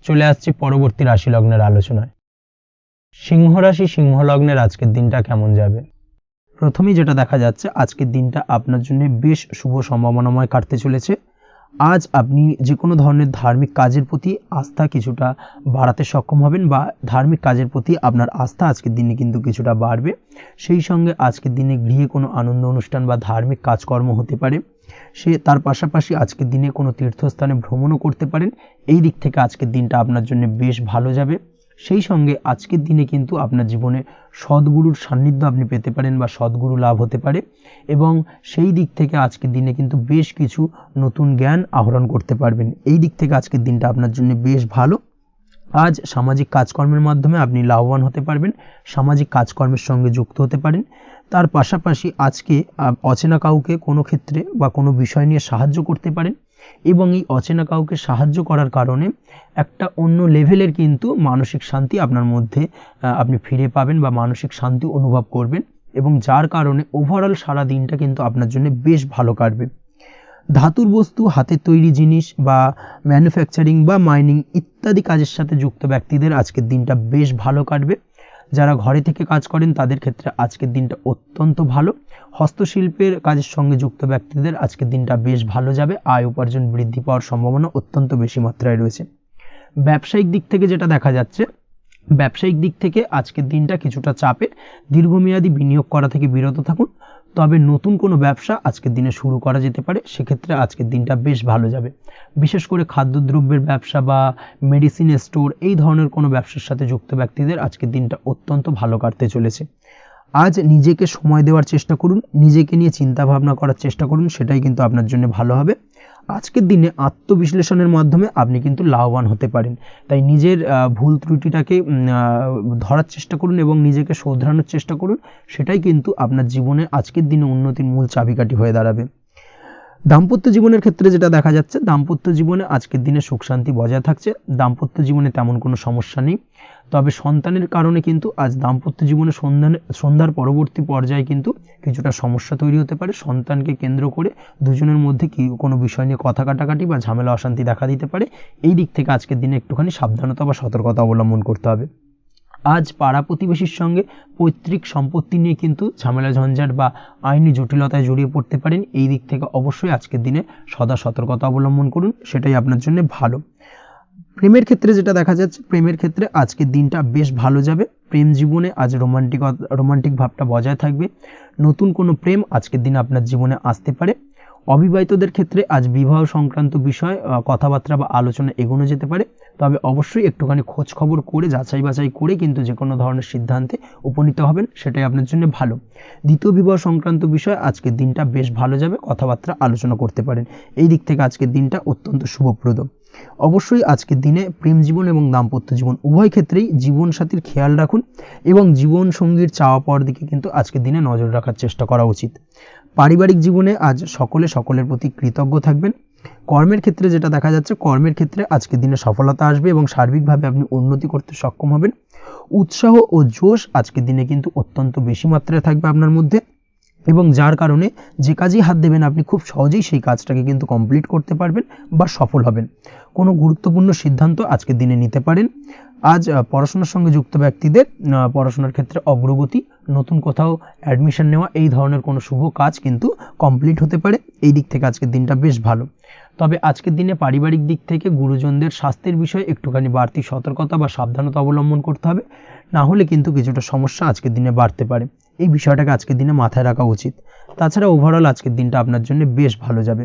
চলে আসছি পরবর্তী রাশি লগ্নের আলোচনায়। সিংহ রাশি, সিংহ লগ্নের আজকের দিনটা কেমন যাবে? প্রথমেই যেটা দেখা যাচ্ছে, আজকের দিনটা আপনার জন্য বেশ শুভ সম্ভাবনাময় কাটতে চলেছে। আজ আপনি যে কোনো ধরনের ধার্মিক কাজের প্রতি আস্থা কিছুটা বাড়াতে সক্ষম হবেন বা ধার্মিক কাজের প্রতি আপনার আস্থা আজকের দিনে কিন্তু কিছুটা বাড়বে। সেই সঙ্গে আজকের দিনে গৃহে কোনো আনন্দ অনুষ্ঠান বা ধার্মিক কাজকর্ম হতে পারে। তার পাশাপাশি আজকের দিনে কোনো তীর্থস্থানে ভ্রমণও করতে পারেন, এই দিক থেকে আজকের দিনটা আপনার জন্য বেশ ভালো যাবে। সেই সঙ্গে আজকের দিনে কিন্তু আপনার জীবনে সদ্গুরুর সান্নিধ্য আপনি পেতে পারেন বা সদ্গুরু লাভ হতে পারে এবং সেই দিক থেকে আজকের দিনে কিন্তু বেশ কিছু নতুন জ্ঞান আহরণ করতে পারবেন, এই দিক থেকে আজকের দিনটা আপনার জন্য বেশ ভালো। আজ সামাজিক কাজকর্মের মাধ্যমে আপনি লাভবান হতে পারবেন, সামাজিক কাজকর্মের সঙ্গে যুক্ত হতে পারেন। তার পাশাপাশি আজকে অচেনা কাউকে কোনো ক্ষেত্রে বা কোনো বিষয় নিয়ে সাহায্য করতে পারেন এবং এই অচেনা কাউকে সাহায্য করার কারণে একটা অন্য লেভেলের কিন্তু মানসিক শান্তি আপনার মধ্যে আপনি ফিরে পাবেন বা মানসিক শান্তি অনুভব করবেন এবং যার কারণে ওভারঅল সারা দিনটা কিন্তু আপনার জন্য বেশ ভালো কাটবে। ধাতুর বস্তু, হাতের তৈরি জিনিস বা ম্যানুফ্যাকচারিং বা মাইনিং ইত্যাদি কাজের সাথে যুক্ত ব্যক্তিদের আজকের দিনটা বেশ ভালো কাটবে। যারা ঘরে থেকে কাজ করেন তাদের ক্ষেত্রে আজকের দিনটা অত্যন্ত ভালো। হস্তশিল্পের কাজের সঙ্গে যুক্ত ব্যক্তিদের আজকের দিনটা বেশ ভালো যাবে, আয় উপার্জন বৃদ্ধি পাওয়ার সম্ভাবনা অত্যন্ত বেশি মাত্রায় রয়েছে। ব্যবসায়িক দিক থেকে যেটা দেখা যাচ্ছে, ব্যবসায়িক দিক থেকে আজকের দিনটা কিছুটা চাপের, দীর্ঘমেয়াদী বিনিয়োগ করা থেকে বিরত থাকুন। তবে নতুন কোনো ব্যবসা আজকের দিনে শুরু করা যেতে পারে, সেক্ষেত্রে আজকের দিনটা বেশ ভালো যাবে। বিশেষ করে খাদ্যদ্রব্যের ব্যবসা বা মেডিসিন স্টোর এই ধরনের কোনো ব্যবসার সাথে যুক্ত ব্যক্তিদের আজকের দিনটা অত্যন্ত ভালো কাটতে চলেছে। আজ নিজেকে সময় দেওয়ার চেষ্টা করুন, নিজেকে নিয়ে চিন্তা ভাবনা করার চেষ্টা করুন, সেটাই কিন্তু আপনার জন্য ভালো হবে। আজকের দিনে আত্মবিশ্লেষণের মাধ্যমে আপনি কিন্তু লাভবান হতে পারেন, তাই নিজের ভুল ত্রুটিটাকে ধরার চেষ্টা করুন এবং নিজেকে শোধরানোর চেষ্টা করুন, সেটাই কিন্তু আপনার জীবনে আজকের দিনে উন্নতির মূল চাবিকাঠি হয়ে দাঁড়াবে। দাম্পত্য জীবনের ক্ষেত্রে যেটা দেখা যাচ্ছে, দাম্পত্য জীবনে আজকের দিনে সুখ শান্তি বজায় থাকছে, দাম্পত্য জীবনে তেমন কোনো সমস্যা নেই। তবে সন্তানের কারণে কিন্তু আজ দাম্পত্য জীবনে সন্ধ্যার পরবর্তী পর্যায়ে কিন্তু কিছুটা সমস্যা তৈরি হতে পারে। সন্তানকে কেন্দ্র করে দুজনের মধ্যে কোনো বিষয় নিয়ে কথা কাটাকাটি বা ঝামেলা অশান্তি দেখা দিতে পারে, এই দিক থেকে আজকের দিনে একটুখানি সাবধানতা বা সতর্কতা অবলম্বন করতে হবে। আজ পাড়া প্রতিবেশীর সঙ্গে পৈতৃক সম্পত্তি নিয়ে কিন্তু ঝামেলা ঝঞ্ঝাট বা আইনি জটিলতায় জড়িয়ে পড়তে পারেন, এই দিক থেকে অবশ্যই আজকের দিনে সদা সতর্কতা অবলম্বন করুন, সেটাই আপনার জন্য ভালো। প্রেমের ক্ষেত্রে যেটা দেখা যাচ্ছে, প্রেমের ক্ষেত্রে আজকের দিনটা বেশ ভালো যাবে। প্রেম জীবনে আজ রোমান্টিক ভাবটা বজায় থাকবে, নতুন কোনো প্রেম আজকের দিনে আপনার জীবনে আসতে পারে। অবিবাহিতদের ক্ষেত্রে আজ বিবাহ সংক্রান্ত বিষয় কথাবার্তা বা আলোচনা এগোনো যেতে পারে, তবে অবশ্যই একটুখানি খোঁজ খবর করে যাচাই বাছাই করে কিন্তু যে কোনো ধরনের সিদ্ধান্তে উপনীত হবেন, সেটাই আপনার জন্য ভালো। দ্বিতীয় বিবাহ সংক্রান্ত বিষয় আজকের দিনটা বেশ ভালো যাবে, কথাবার্তা আলোচনা করতে পারেন, এই দিক থেকে আজকের দিনটা অত্যন্ত শুভপ্রদ। অবশ্যই আজকের দিনে প্রেম জীবন এবং দাম্পত্য জীবন উভয় ক্ষেত্রেই জীবনসাথীর খেয়াল রাখুন এবং জীবন সঙ্গীর চাওয়া পাওয়ার দিকে কিন্তু আজকের দিনে নজর রাখার চেষ্টা করা উচিত। পারিবারিক জীবনে আজ সকলের প্রতি কৃতজ্ঞ থাকবেন। কর্মের ক্ষেত্রে যেটা দেখা যাচ্ছে, কর্মের ক্ষেত্রে আজকের দিনে সফলতা আসবে এবং সার্বিকভাবে আপনি উন্নতি করতে সক্ষম হবেন। উৎসাহ ও জোশ আজকের দিনে কিন্তু অত্যন্ত বেশি মাত্রায় থাকবে আপনার মধ্যে এবং যার কারণে যে কাজেই হাত দেবেন আপনি খুব সহজেই সেই কাজটাকে কিন্তু কমপ্লিট করতে পারবেন বা সফল হবেন। কোনো গুরুত্বপূর্ণ সিদ্ধান্ত আজকের দিনে নিতে পারেন। আজ পড়াশোনার সঙ্গে যুক্ত ব্যক্তিদের পড়াশোনার ক্ষেত্রে অগ্রগতি, নতুন কোথাও অ্যাডমিশন নেওয়া, এই ধরনের কোনো শুভ কাজ কিন্তু কমপ্লিট হতে পারে, এই দিক থেকে আজকের দিনটা বেশ ভালো। তবে আজকের দিনে পারিবারিক দিক থেকে গুরুজনদের স্বাস্থ্যের বিষয়ে একটুখানি বাড়তি সতর্কতা বা সাবধানতা অবলম্বন করতে হবে, না হলে কিন্তু কিছুটা সমস্যা আজকের দিনে বাড়তে পারে, এই বিষয়টাকে আজকের দিনে মাথায় রাখা উচিত। তাছাড়া ওভারঅল আজকের দিনটা আপনার জন্য বেশ ভালো যাবে।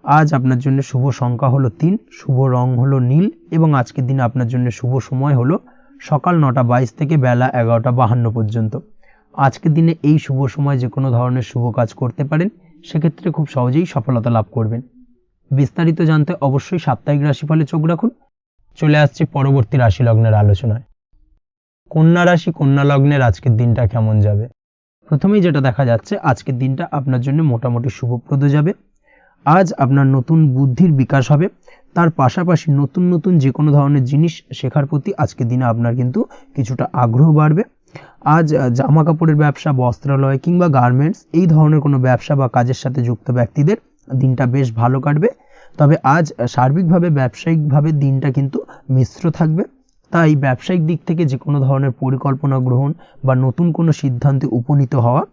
আজ আপনার জন্য শুভ সংখ্যা হলো 3, শুভ রং হলো নীল এবং আজকের দিনে আপনার জন্য শুভ সময় হলো সকাল 9:22 থেকে বেলা 11:52 পর্যন্ত। আজকের দিনে এই শুভ সময় যে কোনো ধরনের শুভ কাজ করতে পারেন, সেক্ষেত্রে খুব সহজেই সফলতা লাভ করবেন। বিস্তারিত জানতে অবশ্যই সাপ্তাহিক রাশিফলে চোখ রাখুন। চলে আসছে পরবর্তী রাশি লগ্নের আলোচনায়। কন্যা রাশি, কন্যা লগ্নের আজকের দিনটা কেমন যাবে? প্রথমেই যেটা দেখা যাচ্ছে, আজকের দিনটা আপনার জন্য মোটামুটি শুভপ্রদ যাবে। আজ আপনার নতুন বুদ্ধির বিকাশ হবে, তার পাশাপাশি নতুন নতুন যে কোনো ধরনের জিনিস শেখার প্রতি আজকের দিনে আপনার কিন্তু কিছুটা আগ্রহ বাড়বে। আজ জামা কাপড়ের ব্যবসা, বস্ত্রালয় কিংবা গার্মেন্টস এই ধরনের কোনো ব্যবসা বা কাজের সাথে যুক্ত ব্যক্তিদের দিনটা বেশ ভালো কাটবে। তবে আজ সার্বিকভাবে ব্যবসায়িকভাবে দিনটা কিন্তু মিশ্র থাকবে, তাই ব্যবসায়িক দিক থেকে যে কোনো ধরনের পরিকল্পনা গ্রহণ বা নতুন কোনো সিদ্ধান্তে উপনীত হওয়া,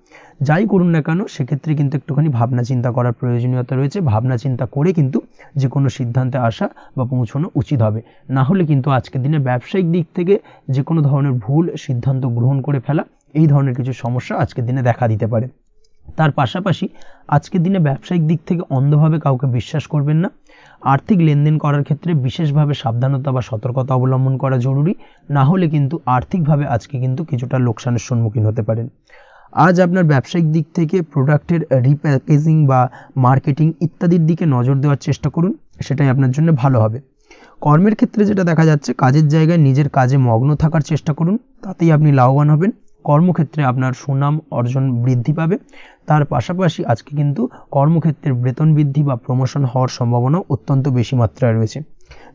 যাই করুন না কেন সেক্ষেত্রে কিন্তু একটুখানি ভাবনা চিন্তা করার প্রয়োজনীয়তা রয়েছে। ভাবনা চিন্তা করে কিন্তু যে কোনো সিদ্ধান্তে আসা বা পৌঁছানো উচিত হবে, না হলে কিন্তু আজকের দিনে ব্যবসায়িক দিক থেকে যে কোনো ধরনের ভুল সিদ্ধান্ত গ্রহণ করে ফেলা, এই ধরনের কিছু সমস্যা আজকের দিনে দেখা দিতে পারে। তার পাশাপাশি আজকের দিনে ব্যবসায়িক দিক থেকে অন্ধভাবে কাউকে বিশ্বাস করবেন না। আর্থিক লেনদেন করার ক্ষেত্রে বিশেষভাবে সাবধানতা বা সতর্কতা অবলম্বন করা জরুরি, না হলে কিন্তু আর্থিকভাবে আজকে কিন্তু কিছুটা লোকসানের সম্মুখীন হতে পারেন। আজ আপনার ব্যবসায়িক দিক থেকে প্রোডাক্টের রিপ্যাকেজিং বা মার্কেটিং ইত্যাদির দিকে নজর দেওয়ার চেষ্টা করুন, সেটাই আপনার জন্য ভালো হবে। কর্মের ক্ষেত্রে যেটা দেখা যাচ্ছে, কাজের জায়গায় নিজের কাজে মগ্ন থাকার চেষ্টা করুন, তাতেই আপনি লাভবান হবেন। কর্মক্ষেত্রে আপনার সুনাম অর্জন বৃদ্ধি পাবে। তার পাশাপাশি আজকে কিন্তু কর্মক্ষেত্রের বেতন বৃদ্ধি বা প্রমোশন হওয়ার সম্ভাবনা অত্যন্ত বেশি মাত্রায় রয়েছে।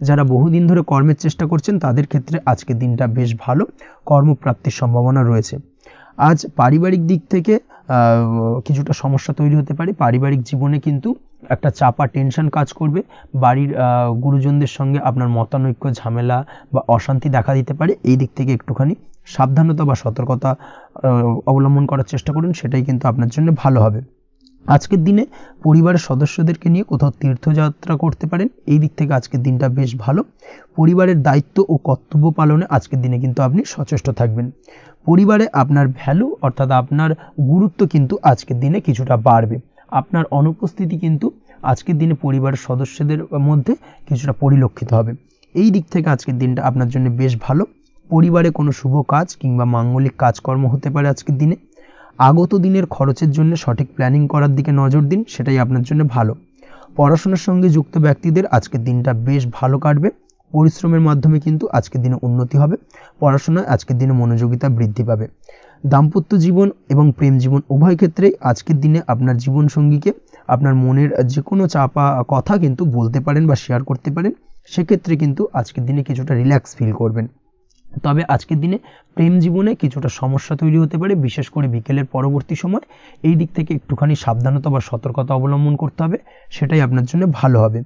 যারা বহুদিন ধরে কর্মের চেষ্টা করছেন তাদের ক্ষেত্রে আজকের দিনটা বেশ ভালো, কর্মপ্রাপ্তির সম্ভাবনা রয়েছে। আজ পারিবারিক দিক থেকে কিছুটা সমস্যা তৈরি হতে পারে। পারিবারিক জীবনে কিন্তু একটা চাপা টেনশন কাজ করবে। বাড়ির গুরুজনদের সঙ্গে আপনার মতানৈক্য, ঝামেলা বা অশান্তি দেখা দিতে পারে। এই দিক থেকে একটুখানি সাবধানতা বা সতর্কতা অবলম্বন করার চেষ্টা করুন, সেটাই কিন্তু আপনার জন্য ভালো হবে। আজকের দিনে পরিবারের সদস্যদেরকে নিয়ে কোথাও তীর্থযাত্রা করতে পারেন, এই দিক থেকে আজকের দিনটা বেশ ভালো। পরিবারের দায়িত্ব ও কর্তব্য পালনে আজকের দিনে কিন্তু আপনি সচেষ্ট থাকবেন। পরিবারে আপনার ভ্যালু অর্থাৎ আপনার গুরুত্ব কিন্তু আজকের দিনে কিছুটা বাড়বে। আপনার অনুপস্থিতি কিন্তু আজকের দিনে পরিবারের সদস্যদের মধ্যে কিছুটা পরিলক্ষিত হবে। এই দিক থেকে আজকের দিনটা আপনার জন্য বেশ ভালো। পরিবারে কোনো শুভ কাজ কিংবা মাঙ্গলিক কাজকর্ম হতে পারে আজকের দিনে। আগত দিনের খরচের জন্য সঠিক প্ল্যানিং করার দিকে নজর দিন, সেটাই আপনার জন্য ভালো। পড়াশোনার সঙ্গে যুক্ত ব্যক্তিদের আজকের দিনটা বেশ ভালো কাটবে। পরিশ্রমের মাধ্যমে কিন্তু আজকের দিনে উন্নতি হবে। পড়াশোনায় আজকের দিনে মনোযোগিতা বৃদ্ধি পাবে। দাম্পত্য জীবন এবং প্রেম জীবন উভয় ক্ষেত্রেই আজকের দিনে আপনার জীবনসঙ্গীকে আপনার মনের যে কোনো চাপা কথা কিন্তু বলতে পারেন বা শেয়ার করতে পারেন। সেক্ষেত্রে কিন্তু আজকের দিনে কিছুটা রিল্যাক্স ফিল করবেন। তবে আজকের দিনে প্রেম জীবনে কিছুটা সমস্যা তৈরি হতে পারে, বিশেষ করে বিকেলের পরবর্তী সময়। এই দিক থেকে একটুখানি সাবধানতা বা সতর্কতা অবলম্বন করতে হবে, সেটাই আপনার জন্য ভালো হবে।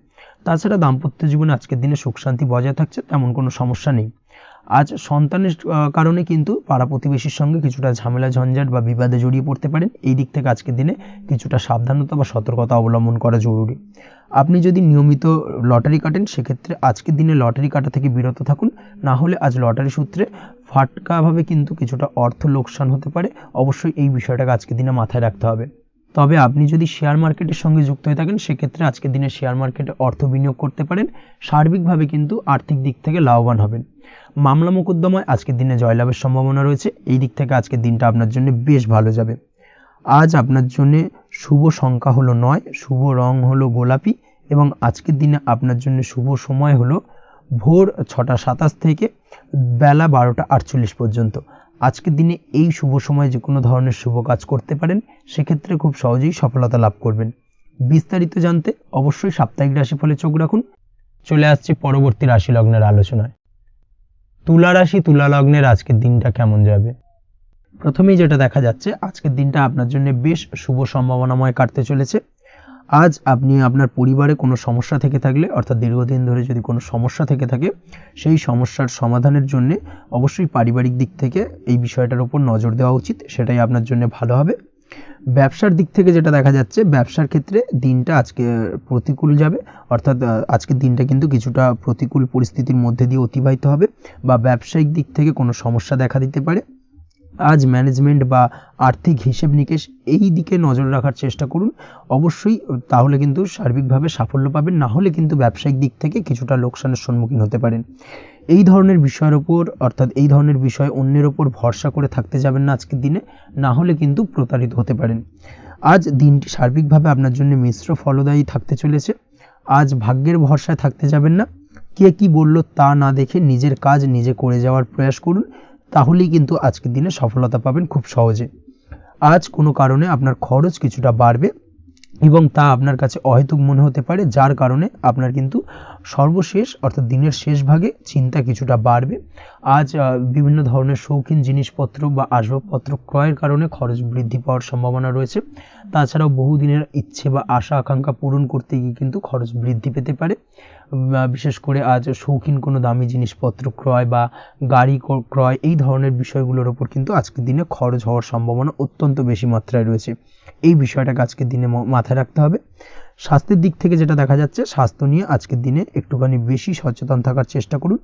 তাছাড়া দাম্পত্য জীবনে আজকের দিনে সুখ শান্তি বজায় থাকছে, তেমন কোনো সমস্যা নেই। আজ সন্তানের কারণে কিন্তু পাড়া প্রতিবেশীর সঙ্গে কিছুটা ঝামেলা ঝঞ্ঝাট বা বিবাদে জড়িয়ে পড়তে পারেন। এই দিক থেকে আজকের দিনে কিছুটা সাবধানতা বা সতর্কতা অবলম্বন করা জরুরি। আপনি যদি নিয়মিত লটারি কাটেন, সেক্ষেত্রে আজকের দিনে লটারি কাটা থেকে বিরত থাকুন, না হলে আজ লটারি সূত্রে ফাটকাভাবে কিন্তু কিছুটা অর্থ লোকসান হতে পারে। অবশ্যই এই বিষয়টাকে আজকের দিনে মাথায় রাখতে হবে। তবে আপনি যদি শেয়ার মার্কেটের সঙ্গে যুক্ত হয়ে থাকেন, সেক্ষেত্রে আজকের দিনে শেয়ার মার্কেটে অর্থ বিনিয়োগ করতে পারেন। সার্বিকভাবে কিন্তু আর্থিক দিক থেকে লাভবান হবেন। মামলা মোকদ্দমায় আজকের দিনে জয়লাভের সম্ভাবনা রয়েছে। এই দিক থেকে আজকের দিনটা আপনার জন্য বেশ ভালো যাবে। আজ আপনার জন্য শুভ সংখ্যা হলো 9, শুভ রং হলো গোলাপি এবং আজকের দিনে আপনার জন্য শুভ সময় হলো ভোর 6:27 থেকে বেলা 12:48 পর্যন্ত। আজকের দিনে এই শুভ সময় যে কোনো ধরনের শুভ কাজ করতে পারেন, সেক্ষেত্রে খুব সহজেই সফলতা লাভ করবেন। বিস্তারিত জানতে অবশ্যই সাপ্তাহিক রাশিফলে চোখ রাখুন। চলে আসছে পরবর্তী রাশি লগ্নের আলোচনায়। তুলা রাশি, তুলা লগ্নের আজকের দিনটা কেমন যাবে? প্রথমেই যেটা দেখা যাচ্ছে, আজকের দিনটা আপনার জন্য বেশ শুভ সম্ভাবনাময় কাটতে চলেছে। আজ আপনি আপনার পরিবারে কোনো সমস্যা থেকে থাকলে, অর্থাৎ দীর্ঘদিন ধরে যদি কোনো সমস্যা থেকে থাকে, সেই সমস্যার সমাধানের জন্য অবশ্যই পারিবারিক দিক থেকে এই বিষয়টার উপর নজর দেওয়া উচিত, সেটাই আপনার জন্য ভালো হবে। ব্যবসার দিক থেকে যেটা দেখা যাচ্ছে, ব্যবসার ক্ষেত্রে দিনটা আজকে প্রতিকূল যাবে, অর্থাৎ আজকের দিনটা কিন্তু কিছুটা প্রতিকূল পরিস্থিতির মধ্যে দিয়ে অতিবাহিত হবে বা ব্যবসায়িক দিক থেকে কোনো সমস্যা দেখা দিতে পারে। আজ ম্যানেজমেন্ট বা আর্থিক হিসেব নিকেশ এই দিকে নজর রাখার চেষ্টা করুন অবশ্যই, তাহলে কিন্তু সার্বিকভাবে সাফল্য পাবেন, না হলে কিন্তু ব্যবসায়িক দিক থেকে কিছুটা লোকসানের সম্মুখীন হতে পারেন। এই ধরনের বিষয়ের ওপর অর্থাৎ এই ধরনের বিষয় অন্যের ওপর ভরসা করে থাকতে যাবেন না আজকের দিনে, না হলে কিন্তু প্রতারিত হতে পারেন। আজ দিনটি সার্বিকভাবে আপনার জন্য মিশ্র ফলদায়ী থাকতে চলেছে। আজ ভাগ্যের ভরসায় থাকতে যাবেন না, কে কি বলল তা না দেখে নিজের কাজ নিজে করে যাওয়ার প্রয়াস করুন, তাহলেই কিন্তু আজকের দিনে সফলতা পাবেন খুব সহজে। আজ কোনো কারণে আপনার খরচ কিছুটা বাড়বে এবং তা আপনার কাছে অহেতুক মনে হতে পারে, যার কারণে আপনার কিন্তু সর্বশেষ অর্থাৎ দিনের শেষ ভাগে চিন্তা কিছুটা বাড়বে। আজ বিভিন্ন ধরনের শৌখিন জিনিসপত্র বা আসবাবপত্র ক্রয়ের কারণে খরচ বৃদ্ধি পাওয়ার সম্ভাবনা রয়েছে। তাছাড়াও বহুদিনের ইচ্ছে বা আশা আকাঙ্ক্ষা পূরণ করতে গিয়ে কিন্তু খরচ বৃদ্ধি পেতে পারে। বিশেষ করে আজ শৌখিন কোনো দামি জিনিসপত্র ক্রয় বা গাড়ি ক্রয় এই ধরনের বিষয়গুলোর ওপর কিন্তু আজকের দিনে খরচ হওয়ার সম্ভাবনা অত্যন্ত বেশি মাত্রায় রয়েছে। এই বিষয়টাকে আজকের দিনে মাথায় রাখতে হবে। স্বাস্থ্যের দিক থেকে যেটা দেখা যাচ্ছে, স্বাস্থ্য নিয়ে আজকের দিনে একটুখানি বেশি সচেতন থাকার চেষ্টা করুন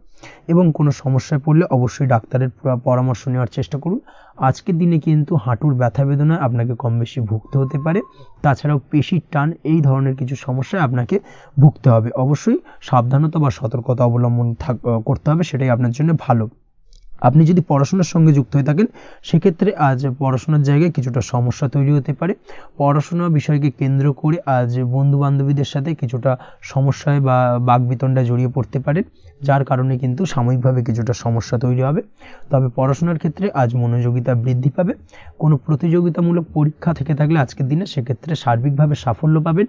এবং কোনো সমস্যায় পড়লে অবশ্যই ডাক্তারের পরামর্শ নেওয়ার চেষ্টা করুন। আজকের দিনে কিন্তু হাঁটুর ব্যথা বেদনায় আপনাকে কম বেশি ভুগতে হতে পারে। তাছাড়াও পেশির টান এই ধরনের কিছু সমস্যায় আপনাকে ভুগতে হবে। অবশ্যই সাবধানতা বা সতর্কতা অবলম্বন করতে হবে, সেটাই আপনার জন্য ভালো। আপনি যদি পড়াশোনার সঙ্গে যুক্ত হয়ে থাকেন সেক্ষেত্রে আজ পড়াশোনার জায়গায় কিছুটা সমস্যা তৈরি হতে পারে। পড়াশোনা বিষয়কে কেন্দ্র করে আজ বন্ধু বান্ধবীদের সাথে কিছুটা সমস্যায় বা বাকবিতণ্ডায় জড়িয়ে পড়তে পারেন, যার কারণে কিন্তু সাময়িকভাবে কিছুটা সমস্যা তৈরি হবে। তবে পড়াশোনার ক্ষেত্রে আজ মনোযোগিতা বৃদ্ধি পাবে। কোনো প্রতিযোগিতামূলক পরীক্ষা থেকে থাকলে আজকের দিনে সেক্ষেত্রে সার্বিকভাবে সাফল্য পাবেন।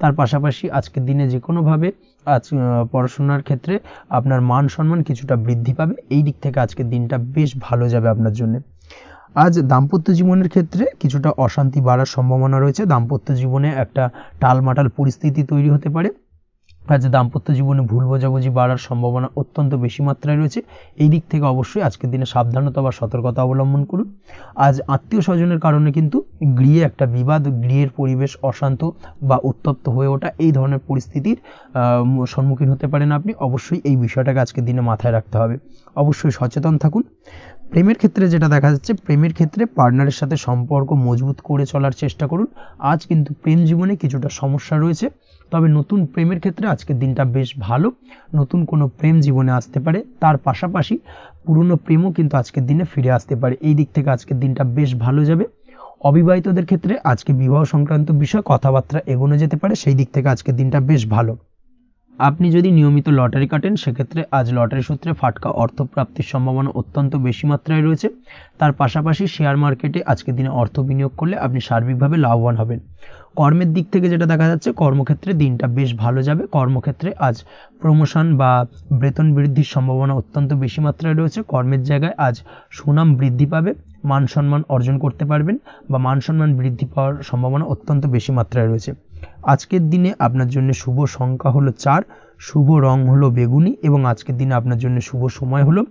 তার পাশাপাশি আজকের দিনে যে কোনোভাবে আজ পড়াশোনার ক্ষেত্রে আপনার মান সম্মান কিছুটা বৃদ্ধি পাবে। এই দিক থেকে আজকের দিনটা বেশ ভালো যাবে আপনার জন্য। আজ দাম্পত্য জীবনের ক্ষেত্রে কিছুটা অশান্তি বাড়ার সম্ভাবনা রয়েছে। দাম্পত্য জীবনে একটা টালমাটাল পরিস্থিতি তৈরি হতে পারে। আজ দাম্পত্য জীবনে ভুল বোঝাবুঝি বাড়ার সম্ভাবনা অত্যন্ত বেশি মাত্রায় রয়েছে। এই দিক থেকে অবশ্যই আজকের দিনে সাবধানতা বা সতর্কতা অবলম্বন করুন। আজ আত্মীয় স্বজনের কারণে কিন্তু গৃহে একটা বিবাদ, গৃহের পরিবেশ অশান্ত বা উত্তপ্ত হয়ে ওঠা এই ধরনের পরিস্থিতির সম্মুখীন হতে পারেন আপনি। অবশ্যই এই বিষয়টাকে আজকের দিনে মাথায় রাখতে হবে। অবশ্যই সচেতন থাকুন। প্রেমের ক্ষেত্রে যেটা দেখা যাচ্ছে, প্রেমের ক্ষেত্রে পার্টনারের সাথে সম্পর্ক মজবুত করে চলার চেষ্টা করুন। আজ কিন্তু প্রেম জীবনে কিছুটা সমস্যা রয়েছে, তবে নতুন প্রেমের ক্ষেত্রে আজকের দিনটা বেশ ভালো। নতুন কোনো প্রেম জীবনে আসতে পারে, তার পাশাপাশি পুরনো প্রেমও কিন্তু আজকের দিনে ফিরে আসতে পারে। এই দিক থেকে আজকের দিনটা বেশ ভালো যাবে। অবিবাহিতদের ক্ষেত্রে আজকে বিবাহ সংক্রান্ত বিষয় কথাবার্তা এগোনো যেতে পারে, সেই দিক থেকে আজকের দিনটা বেশ ভালো। আপনি যদি নিয়মিত লটারি কাটেন সেক্ষেত্রে আজ লটারি সূত্রে ফাটকা অর্থপ্রাপ্তির সম্ভাবনা অত্যন্ত বেশি মাত্রায় রয়েছে। তার পাশাপাশি শেয়ার মার্কেটে আজকের দিনে অর্থ বিনিয়োগ করলে আপনি সার্বিকভাবে লাভবান হবেন। কর্মের দিক থেকে যেটা দেখা যাচ্ছে, কর্মক্ষেত্রে দিনটা বেশ ভালো যাবে। কর্মক্ষেত্রে আজ প্রমোশন বা বেতন বৃদ্ধির সম্ভাবনা অত্যন্ত বেশি মাত্রায় রয়েছে। কর্মের জায়গায় আজ সুনাম বৃদ্ধি পাবে, মান সম্মান অর্জন করতে পারবেন বা মান সম্মান বৃদ্ধি পাওয়ার সম্ভাবনা অত্যন্ত বেশি মাত্রায় রয়েছে। আজকের দিনে আপনার জন্য শুভ সংখ্যা হলো 4, শুভ রং হলো বেগুনি এবং আজকের দিনে আপনার জন্য শুভ সময় হলো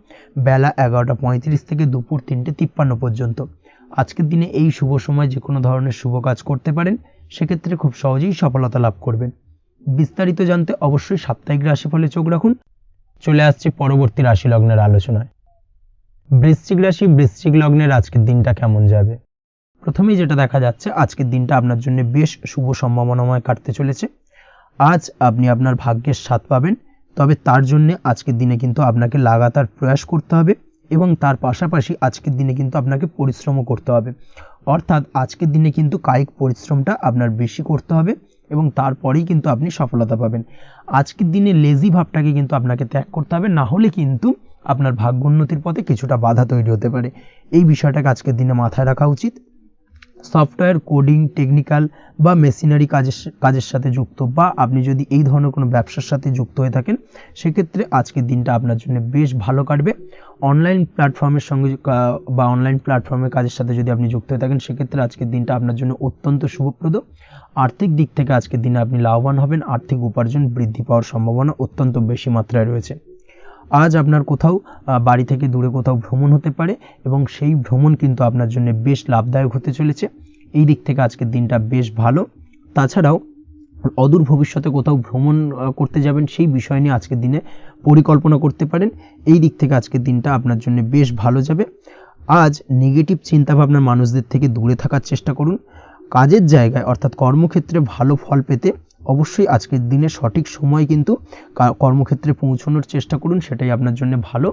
বেলা 11:35 থেকে দুপুর 3:53 পর্যন্ত। আজকের দিনে এই শুভ সময় যে কোনো ধরনের শুভ কাজ করতে পারেন, সেক্ষেত্রে খুব সহজেই সফলতা লাভ করবেন। বিস্তারিত জানতে অবশ্যই সাপ্তাহিক রাশিফলে চোখ রাখুন। চলে আসছে পরবর্তী রাশি লগ্নের আলোচনায়। বৃশ্চিক রাশি, বৃশ্চিক লগ্নের আজকের দিনটা কেমন যাবে? প্রথমেই যেটা দেখা যাচ্ছে, আজকের দিনটা আপনার জন্য বেশ শুভ সম্ভাবনাময় কাটতে চলেছে। আজ আপনি আপনার ভাগ্যের স্বাদ পাবেন, তবে তার জন্য আজকের দিনে কিন্তু আপনাকে লাগাতার প্রয়াস করতে হবে এবং তার পাশাপাশি আজকের দিনে কিন্তু আপনাকে পরিশ্রমও করতে হবে। অর্থাৎ আজকের দিনে কিন্তু কায়িক পরিশ্রমটা আপনার বেশি করতে হবে এবং তারপরেই কিন্তু আপনি সফলতা পাবেন। আজকের দিনে লেজি ভাবটাকে কিন্তু আপনাকে ত্যাগ করতে হবে, না হলে কিন্তু আপনার ভাগ্যোন্নতির পথে কিছুটা বাধা তৈরি হতে পারে। এই বিষয়টাকে আজকের দিনে মাথায় রাখা উচিত। সফটওয়্যার কোডিং, টেকনিক্যাল বা মেশিনারি কাজের সাথে যুক্ত বা আপনি যদি এই ধরনের কোনো ব্যবসার সাথে যুক্ত হয়ে থাকেন, সেক্ষেত্রে আজকের দিনটা আপনার জন্য বেশ ভালো কাটবে। অনলাইন প্ল্যাটফর্মের সঙ্গে বা অনলাইন প্ল্যাটফর্মের কাজের সাথে যদি আপনি যুক্ত হয়ে থাকেন, সেক্ষেত্রে আজকের দিনটা আপনার জন্য অত্যন্ত শুভপ্রদ। আর্থিক দিক থেকে আজকের দিনে আপনি লাভবান হবেন। আর্থিক উপার্জন বৃদ্ধি পাওয়ার সম্ভাবনা অত্যন্ত বেশি মাত্রায় রয়েছে। আজ আপনার কোথাও বাড়ি থেকে দূরে কোথাও ভ্রমণ হতে পারে এবং সেই ভ্রমণ কিন্তু আপনার জন্য বেশ লাভদায়ক হতে চলেছে। এই দিক থেকে আজকের দিনটা বেশ ভালো। তাছাড়াও অদূর ভবিষ্যতে কোথাও ভ্রমণ করতে যাবেন, সেই বিষয় নিয়ে আজকের দিনে পরিকল্পনা করতে পারেন। এই দিক থেকে আজকের দিনটা আপনার জন্য বেশ ভালো যাবে। আজ নেগেটিভ চিন্তাভাবনার মানুষদের থেকে দূরে থাকার চেষ্টা করুন। কাজের জায়গায় অর্থাৎ কর্মক্ষেত্রে ভালো ফল পেতে অবশ্যই আজকের দিনে সঠিক সময় কিন্তু কর্মক্ষেত্রে পৌঁছানোর চেষ্টা করুন, সেটাই আপনার জন্য ভালো।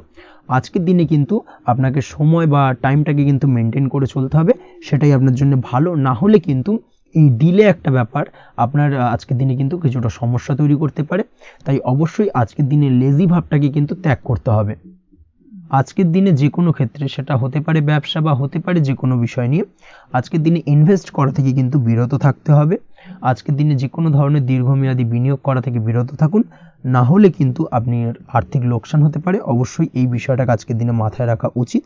আজকের দিনে কিন্তু আপনাকে সময় বা টাইমটাকে কিন্তু মেনটেন করে চলতে হবে, সেটাই আপনার জন্য ভালো। না হলে কিন্তু এই ডিলে একটা ব্যাপার আপনার আজকের দিনে কিন্তু কিছুটা সমস্যা তৈরি করতে পারে। তাই অবশ্যই আজকের দিনে লেজি ভাবটাকে কিন্তু ত্যাগ করতে হবে। আজকের দিনে যে কোনো ক্ষেত্রে, সেটা হতে পারে ব্যবসা বা হতে পারে যে কোনো বিষয় নিয়ে, আজকের দিনে ইনভেস্ট করা থেকে কিন্তু বিরত থাকতে হবে। আজকের দিনে যে কোনো ধরনের দীর্ঘমেয়াদী বিনিয়োগ করা থেকে বিরত থাকুন, না হলে কিন্তু আপনি আর্থিক লোকসান হতে পারে। অবশ্যই এই বিষয়টাকে আজকের দিনে মাথায় রাখা উচিত।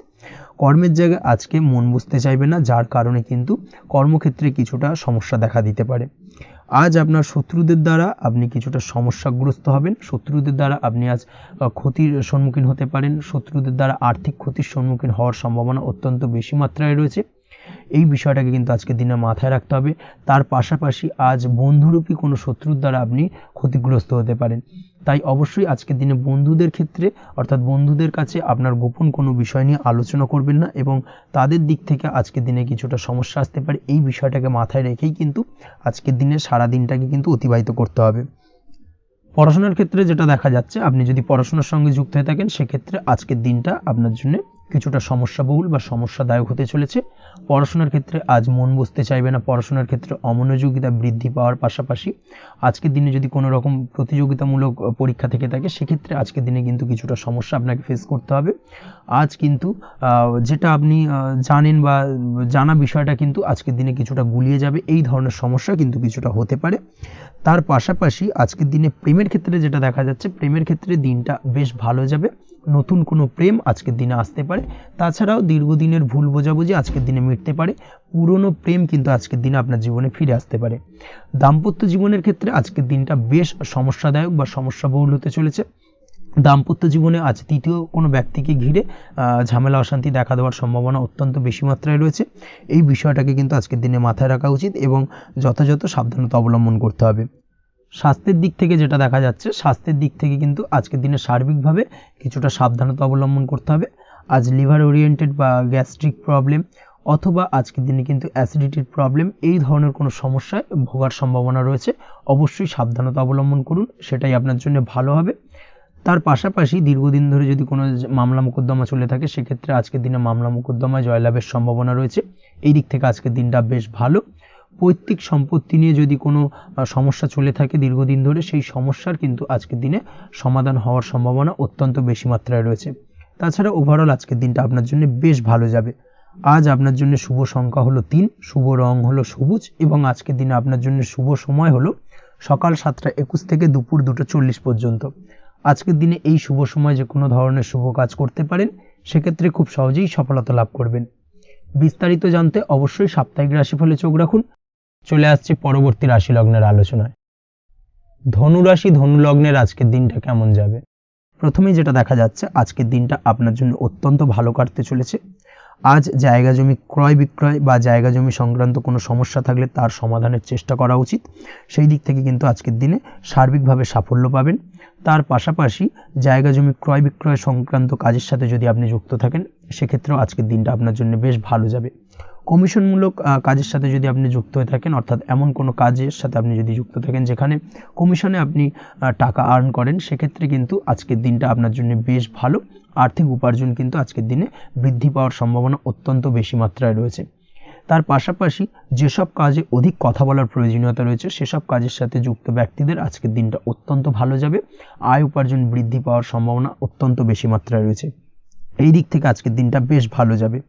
কর্মের জায়গায় আজকে মন বসতে চাইবে না, যার কারণে কিন্তু কর্মক্ষেত্রে কিছুটা সমস্যা দেখা দিতে পারে। আজ আপনার শত্রুদের দ্বারা আপনি কিছুটা সমস্যাগ্রস্ত হবেন। শত্রুদের দ্বারা আপনি আজ ক্ষতির সম্মুখীন হতে পারেন। শত্রুদের দ্বারা আর্থিক ক্ষতির সম্মুখীন হওয়ার সম্ভাবনা অত্যন্ত বেশি মাত্রায় রয়েছে। এই বিষয়টাকে কিন্তু আজকের দিনে মাথায় রাখতে হবে। তার পাশাপাশি আজ বন্ধুরূপী কোনো শত্রুর দ্বারা আপনি ক্ষতিগ্রস্ত হতে পারেন। তাই অবশ্যই আজকের দিনে বন্ধুদের ক্ষেত্রে অর্থাৎ বন্ধুদের কাছে আপনার গোপন কোনো বিষয় নিয়ে আলোচনা করবেন না, এবং তাদের দিক থেকে আজকের দিনে কিছুটা সমস্যা আসতে পারে। এই বিষয়টাকে মাথায় রেখেই কিন্তু আজকের দিনে সারা দিনটাকে কিন্তু অতিবাহিত করতে হবে। পড়াশোনার ক্ষেত্রে যেটা দেখা যাচ্ছে, আপনি যদি পড়াশোনার সঙ্গে যুক্ত হয়ে থাকেন, সেক্ষেত্রে আজকের দিনটা আপনার জন্য কিছুটা সমস্যাবহুল বা সমস্যাদায়ক হতে চলেছে। পড়াশোনার ক্ষেত্রে আজ মন বসতে চাইবে না। পড়াশোনার ক্ষেত্রে অমনোযোগিতা বৃদ্ধি পাওয়ার পাশাপাশি আজকের দিনে যদি কোনো রকম প্রতিযোগিতামূলক পরীক্ষা থেকে থাকে, সেক্ষেত্রে আজকের দিনে কিন্তু কিছুটা সমস্যা আপনাকে ফেস করতে হবে। আজ কিন্তু যেটা আপনি জানেন বা জানা বিষয়টা কিন্তু আজকের দিনে কিছুটা গুলিয়ে যাবে। এই ধরনের সমস্যা কিন্তু কিছুটা হতে পারে। তার পাশাপাশি আজকের দিনে প্রেমের ক্ষেত্রে যেটা দেখা যাচ্ছে, প্রেমের ক্ষেত্রে দিনটা বেশ ভালো যাবে। নতুন কোনো প্রেম আজকের দিনে আসতে পারে। তাছাড়াও দীর্ঘদিনের ভুল বোঝাবুঝি আজকের দিনে মিটতে পারে। পুরনো প্রেম কিন্তু আজকের দিনে আপনার জীবনে ফিরে আসতে পারে। দাম্পত্য জীবনের ক্ষেত্রে আজকের দিনটা বেশ সমস্যাদায়ক বা সমস্যাবহুল হতে চলেছে। দাম্পত্য জীবনে আজ তৃতীয় কোনো ব্যক্তিকে ঘিরে ঝামেলা অশান্তি দেখা দেওয়ার সম্ভাবনা অত্যন্ত বেশি মাত্রায় রয়েছে। এই বিষয়টাকে কিন্তু আজকের দিনে মাথায় রাখা উচিত এবং যথাযথ সাবধানতা অবলম্বন করতে হবে। স্বাস্থ্যের দিক থেকে যেটা দেখা যাচ্ছে, স্বাস্থ্যের দিক থেকে কিন্তু আজকের দিনে সার্বিকভাবে কিছুটা সাবধানতা অবলম্বন করতে হবে। আজ লিভার ওরিয়েন্টেড বা গ্যাস্ট্রিক প্রবলেম অথবা আজকের দিনে কিন্তু অ্যাসিডিটির প্রবলেম, এই ধরনের কোনো সমস্যায় ভোগার সম্ভাবনা রয়েছে। অবশ্যই সাবধানতা অবলম্বন করুন, সেটাই আপনার জন্য ভালো হবে। তার পাশাপাশি দীর্ঘদিন ধরে যদি কোনো মামলা মোকদ্দমা চলে থাকে, সেক্ষেত্রে আজকের দিনে মামলা মোকদ্দমায় জয়লাভের সম্ভাবনা রয়েছে। এই দিক থেকে আজকের দিনটা বেশ ভালো। পৈতৃক সম্পত্তি নিয়ে যদি কোনো সমস্যা চলে থাকে দীর্ঘদিন ধরে, সেই সমস্যার কিন্তু আজকের দিনে সমাধান হওয়ার সম্ভাবনা অত্যন্ত বেশি মাত্রায় রয়েছে। তাছাড়া ওভারঅল আজকের দিনটা আপনার জন্য বেশ ভালো যাবে। আজ আপনার জন্য শুভ সংখ্যা হলো 3, শুভ রং হলো সবুজ, এবং আজকের দিনে আপনার জন্য শুভ সময় হলো সকাল 7:21 থেকে দুপুর 2:40 পর্যন্ত। আজকের দিনে এই শুভ সময় যে কোনো ধরনের শুভ কাজ করতে পারেন, সেক্ষেত্রে খুব সহজেই সফলতা লাভ করবেন। বিস্তারিত জানতে অবশ্যই সাপ্তাহিক রাশিফলে চোখ রাখুন। চলে আসছে পরবর্তী রাশি লগ্নের আলোচনায়। ধনু রাশি, ধনু লগ্নের আজকের দিনটা কেমন যাবে? প্রথমেই যেটা দেখা যাচ্ছে, আজকের দিনটা আপনার জন্য অত্যন্ত ভালো কাটতে চলেছে। আজ জায়গা জমি ক্রয় বিক্রয় বা জায়গা জমি সংক্রান্ত কোনো সমস্যা থাকলে তার সমাধানের চেষ্টা করা উচিত। সেই দিক থেকে কিন্তু আজকের দিনে সার্বিকভাবে সাফল্য পাবেন। তার পাশাপাশি জায়গা জমি ক্রয় বিক্রয় সংক্রান্ত কাজের সাথে যদি আপনি যুক্ত থাকেন, সেক্ষেত্রেও আজকের দিনটা আপনার জন্য বেশ ভালো যাবে। কমিশনমূলক কাজের সাথে যদি আপনি যুক্ত হয়ে থাকেন, অর্থাৎ এমন কোনো কাজের সাথে আপনি যদি যুক্ত থাকেন যেখানে কমিশনে আপনি টাকা আর্ন করেন, সেক্ষেত্রে কিন্তু আজকের দিনটা আপনার জন্য বেশ ভালো। আর্থিক উপার্জন কিন্তু আজকের দিনে বৃদ্ধি পাওয়ার সম্ভাবনা অত্যন্ত বেশি মাত্রায় রয়েছে। তার পাশাপাশি যেসব কাজে অধিক কথা বলার প্রয়োজনীয়তা রয়েছে, সেসব কাজের সাথে যুক্ত ব্যক্তিদের আজকের দিনটা অত্যন্ত ভালো যাবে। আয় উপার্জন বৃদ্ধি পাওয়ার সম্ভাবনা অত্যন্ত বেশি মাত্রায় রয়েছে। এই দিক থেকে আজকের দিনটা বেশ ভালো যাবে।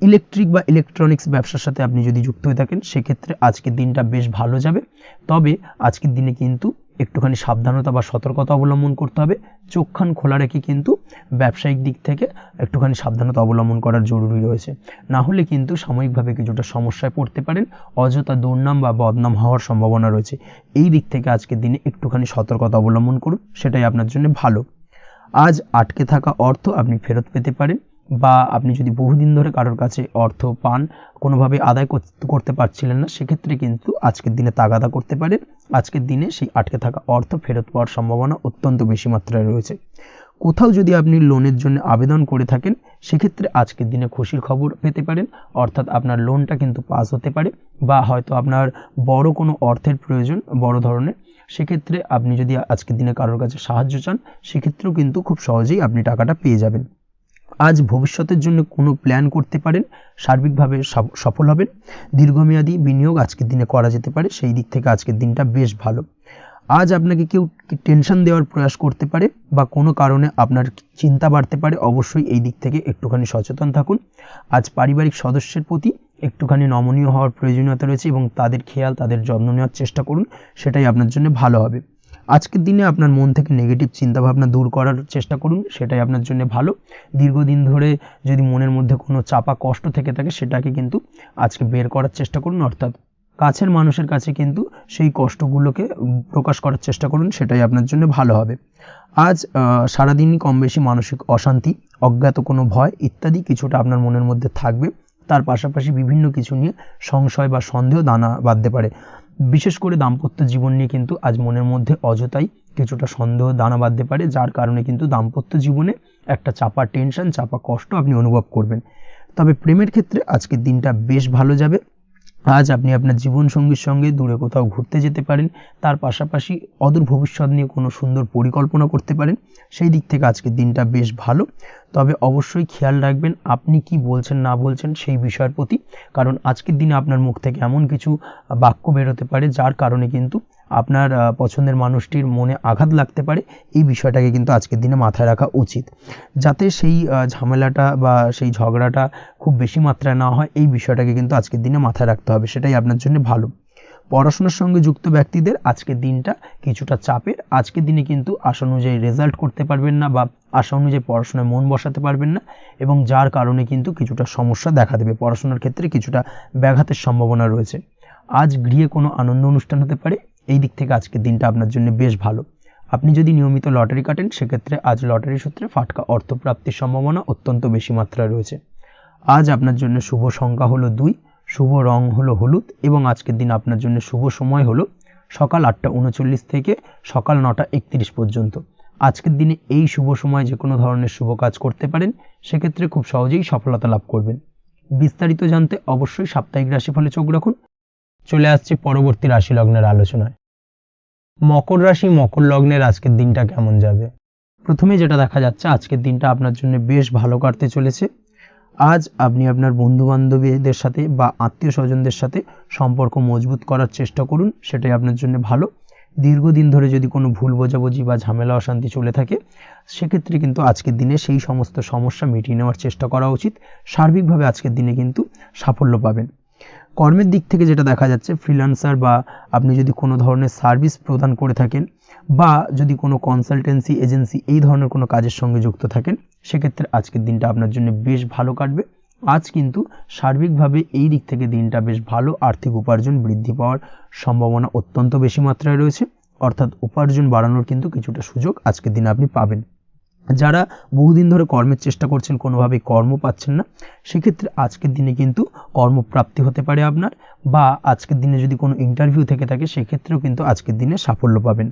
ইলেকট্রিক বা ইলেকট্রনিক্স ব্যবসার সাথে আপনি যদি যুক্ত হয়ে থাকেন, সেক্ষেত্রে আজকের দিনটা বেশ ভালো যাবে। তবে আজকের দিনে কিন্তু একটুখানি সাবধানতা বা সতর্কতা অবলম্বন করতে হবে। চোখ কান খোলা রেখে কিন্তু ব্যবসায়িক দিক থেকে একটুখানি সাবধানতা অবলম্বন করার জরুরি রয়েছে। না হলে কিন্তু সাময়িকভাবে কিছুটা সমস্যায় পড়তে পারেন। অযথা দুর্নাম বা বদনাম হওয়ার সম্ভাবনা রয়েছে। এই দিক থেকে আজকের দিনে একটুখানি সতর্কতা অবলম্বন করুন, সেটাই আপনার জন্য ভালো। আজ আটকে থাকা অর্থ আপনি ফেরত পেতে পারেন, বা আপনি যদি বহুদিন ধরে কারোর কাছে অর্থ পান, কোনোভাবে আদায় করতে পারছিলেন না, সেক্ষেত্রে কিন্তু আজকের দিনে তাগাদা করতে পারেন। আজকের দিনে সেই আটকে থাকা অর্থ ফেরত পাওয়ার সম্ভাবনা অত্যন্ত বেশি মাত্রায় রয়েছে। কোথাও যদি আপনি লোনের জন্য আবেদন করে থাকেন, সেক্ষেত্রে আজকের দিনে খুশির খবর পেতে পারেন, অর্থাৎ আপনার লোনটা কিন্তু পাস হতে পারে, বা হয়তো আপনার বড় কোনো অর্থের প্রয়োজন বড় ধরনের, সেক্ষেত্রে আপনি যদি আজকের দিনে কারোর কাছে সাহায্য চান সেক্ষেত্রেও কিন্তু খুব সহজেই আপনি টাকাটা পেয়ে যাবেন। আজ ভবিষ্যতের জন্য কোনো প্ল্যান করতে পারেন, সার্বিকভাবে সফল হবেন। দীর্ঘমেয়াদী বিনিয়োগ আজকের দিনে করা যেতে পারে, সেই দিক থেকে আজকের দিনটা বেশ ভালো। আজ আপনাকে কেউ টেনশন দেওয়ার প্রয়াস করতে পারে বা কোনো কারণে আপনার চিন্তা বাড়তে পারে, অবশ্যই এই দিক থেকে একটুখানি সচেতন থাকুন। আজ পারিবারিক সদস্যের প্রতি একটুখানি নমনীয় হওয়ার প্রয়োজনীয়তা রয়েছে এবং তাদের খেয়াল, তাদের যত্ন নেওয়ার চেষ্টা করুন, সেটাই আপনার জন্য ভালো হবে। আজকের দিনে আপনার মন থেকে নেগেটিভ চিন্তাভাবনা দূর করার চেষ্টা করুন, সেটাই আপনার জন্য ভালো। দীর্ঘদিন ধরে যদি মনের মধ্যে কোনো চাপা কষ্ট থেকে থাকে সেটাকে কিন্তু আজকে বের করার চেষ্টা করুন, অর্থাৎ কাছের মানুষের কাছে কিন্তু সেই কষ্টগুলোকে প্রকাশ করার চেষ্টা করুন, সেটাই আপনার জন্য ভালো হবে। আজ সারাদিনই কম বেশি মানসিক অশান্তি, অজ্ঞাত কোনো ভয় ইত্যাদি কিছুটা আপনার মনের মধ্যে থাকবে। তার পাশাপাশি বিভিন্ন কিছু নিয়ে সংশয় বা সন্দেহ দানা বাঁধতে পারে। বিশেষ করে দাম্পত্য জীবন নিয়ে কিন্তু আজ মনের মধ্যে অযথাই কিছুটা সন্দেহ দানা বাঁধতে পারে, যার কারণে কিন্তু দাম্পত্য জীবনে একটা চাপা টেনশন, চাপা কষ্ট আপনি অনুভব করবেন। তবে প্রেমের ক্ষেত্রে আজকের দিনটা বেশ ভালো যাবে। আজ আপনি আপনার জীবনসঙ্গীর সঙ্গে দূরে কোথাও ঘুরতে যেতে পারেন, তার পাশাপাশি অদূর ভবিষ্যৎ নিয়ে কোনো সুন্দর পরিকল্পনা করতে পারেন, সেই দিক থেকে আজকের দিনটা বেশ ভালো। তবে অবশ্যই খেয়াল রাখবেন আপনি কি বলছেন না বলছেন সেই বিষয়ের প্রতি, কারণ আজকের দিনে আপনার মুখ থেকে এমন কিছু বাক্য বেরোতে পারে যার কারণে কিন্তু আপনার পছন্দের মানুষটির মনে আঘাত লাগতে পারে। এই বিষয়টাকে কিন্তু আজকের দিনে মাথায় রাখা উচিত, যাতে সেই ঝামেলাটা বা সেই ঝগড়াটা খুব বেশি মাত্রায় না হয়, এই বিষয়টাকে কিন্তু আজকের দিনে মাথায় রাখতে হবে, সেটাই আপনার জন্য ভালো। পড়াশোনার সঙ্গে যুক্ত ব্যক্তিদের আজকের দিনটা কিছুটা চাপের। আজকের দিনে কিন্তু আশা অনুযায়ী রেজাল্ট করতে পারবেন না বা আশা অনুযায়ী পড়াশোনায় মন বসাতে পারবেন না, এবং যার কারণে কিন্তু কিছুটা সমস্যা দেখা দেবে, পড়াশোনার ক্ষেত্রে কিছুটা ব্যাঘাতের সম্ভাবনা রয়েছে। আজ গৃহে কোনো আনন্দ অনুষ্ঠান হতে পারে, এই দিক থেকে আজকের দিনটা আপনার জন্য বেশ ভালো। আপনি যদি নিয়মিত লটারি কাটেন সেক্ষেত্রে আজ লটারি সূত্রে ফাটকা অর্থপ্রাপ্তির সম্ভাবনা অত্যন্ত বেশি মাত্রায় রয়েছে। আজ আপনার জন্য শুভ সংখ্যা হলো 2, শুভ রং হলো হলুদ, এবং আজকের দিন আপনার জন্য শুভ সময় হলো সকাল 8:39 থেকে সকাল 9:31 পর্যন্ত। আজকের দিনে এই শুভ সময় যে কোনো ধরনের শুভ কাজ করতে পারেন, সেক্ষেত্রে খুব সহজেই সফলতা লাভ করবেন। বিস্তারিত জানতে অবশ্যই সাপ্তাহিক রাশিফলে চোখ রাখুন। চলে আসছে পরবর্তী রাশি লগ্নের আলোচনায়। মকর রাশি, মকর লগ্নের আজকের দিনটা কেমন যাবে? প্রথমে যেটা দেখা যাচ্ছে আজকের দিনটা আপনার জন্য বেশ ভালো কাটতে চলেছে। আজ আপনি আপনার বন্ধু বান্ধবীদের সাথে বা আত্মীয় স্বজনদের সাথে সম্পর্ক মজবুত করার চেষ্টা করুন, সেটাই আপনার জন্য ভালো। দীর্ঘদিন ধরে যদি কোনো ভুল বোঝাবুঝি বা ঝামেলা অশান্তি চলে থাকে সেক্ষেত্রে কিন্তু আজকের দিনে সেই সমস্ত সমস্যা মিটিয়ে নেওয়ার চেষ্টা করা উচিত। সার্বিকভাবে আজকের দিনে কিন্তু সাফল্য পাবেন। কর্মের দিক থেকে যেটা দেখা যাচ্ছে, ফ্রিল্যান্সার বা আপনি যদি কোনো ধরনের সার্ভিস প্রদান করে থাকেন বা যদি কোনো কনসালটেন্সি এজেন্সি এই ধরনের কোনো কাজের সঙ্গে যুক্ত থাকেন, সেক্ষেত্রে আজকের দিনটা আপনার জন্য বেশ ভালো কাটবে। আজ কিন্তু সার্বিকভাবে এই দিক থেকে দিনটা বেশ ভালো। আর্থিক উপার্জন বৃদ্ধি পাওয়ার সম্ভাবনা অত্যন্ত বেশি মাত্রায় রয়েছে, অর্থাৎ উপার্জন বাড়ানোর কিন্তু কিছুটা সুযোগ আজকের দিনে আপনি পাবেন। যারা বহুদিন ধরে কর্মের চেষ্টা করছেন কোনোভাবেই কর্ম পাচ্ছেন না, সেক্ষেত্রে আজকের দিনে কিন্তু কর্মপ্রাপ্তি হতে পারে আপনার, বা আজকের দিনে যদি কোনো ইন্টারভিউ থেকে থাকে সেক্ষেত্রেও কিন্তু আজকের দিনে সাফল্য পাবেন।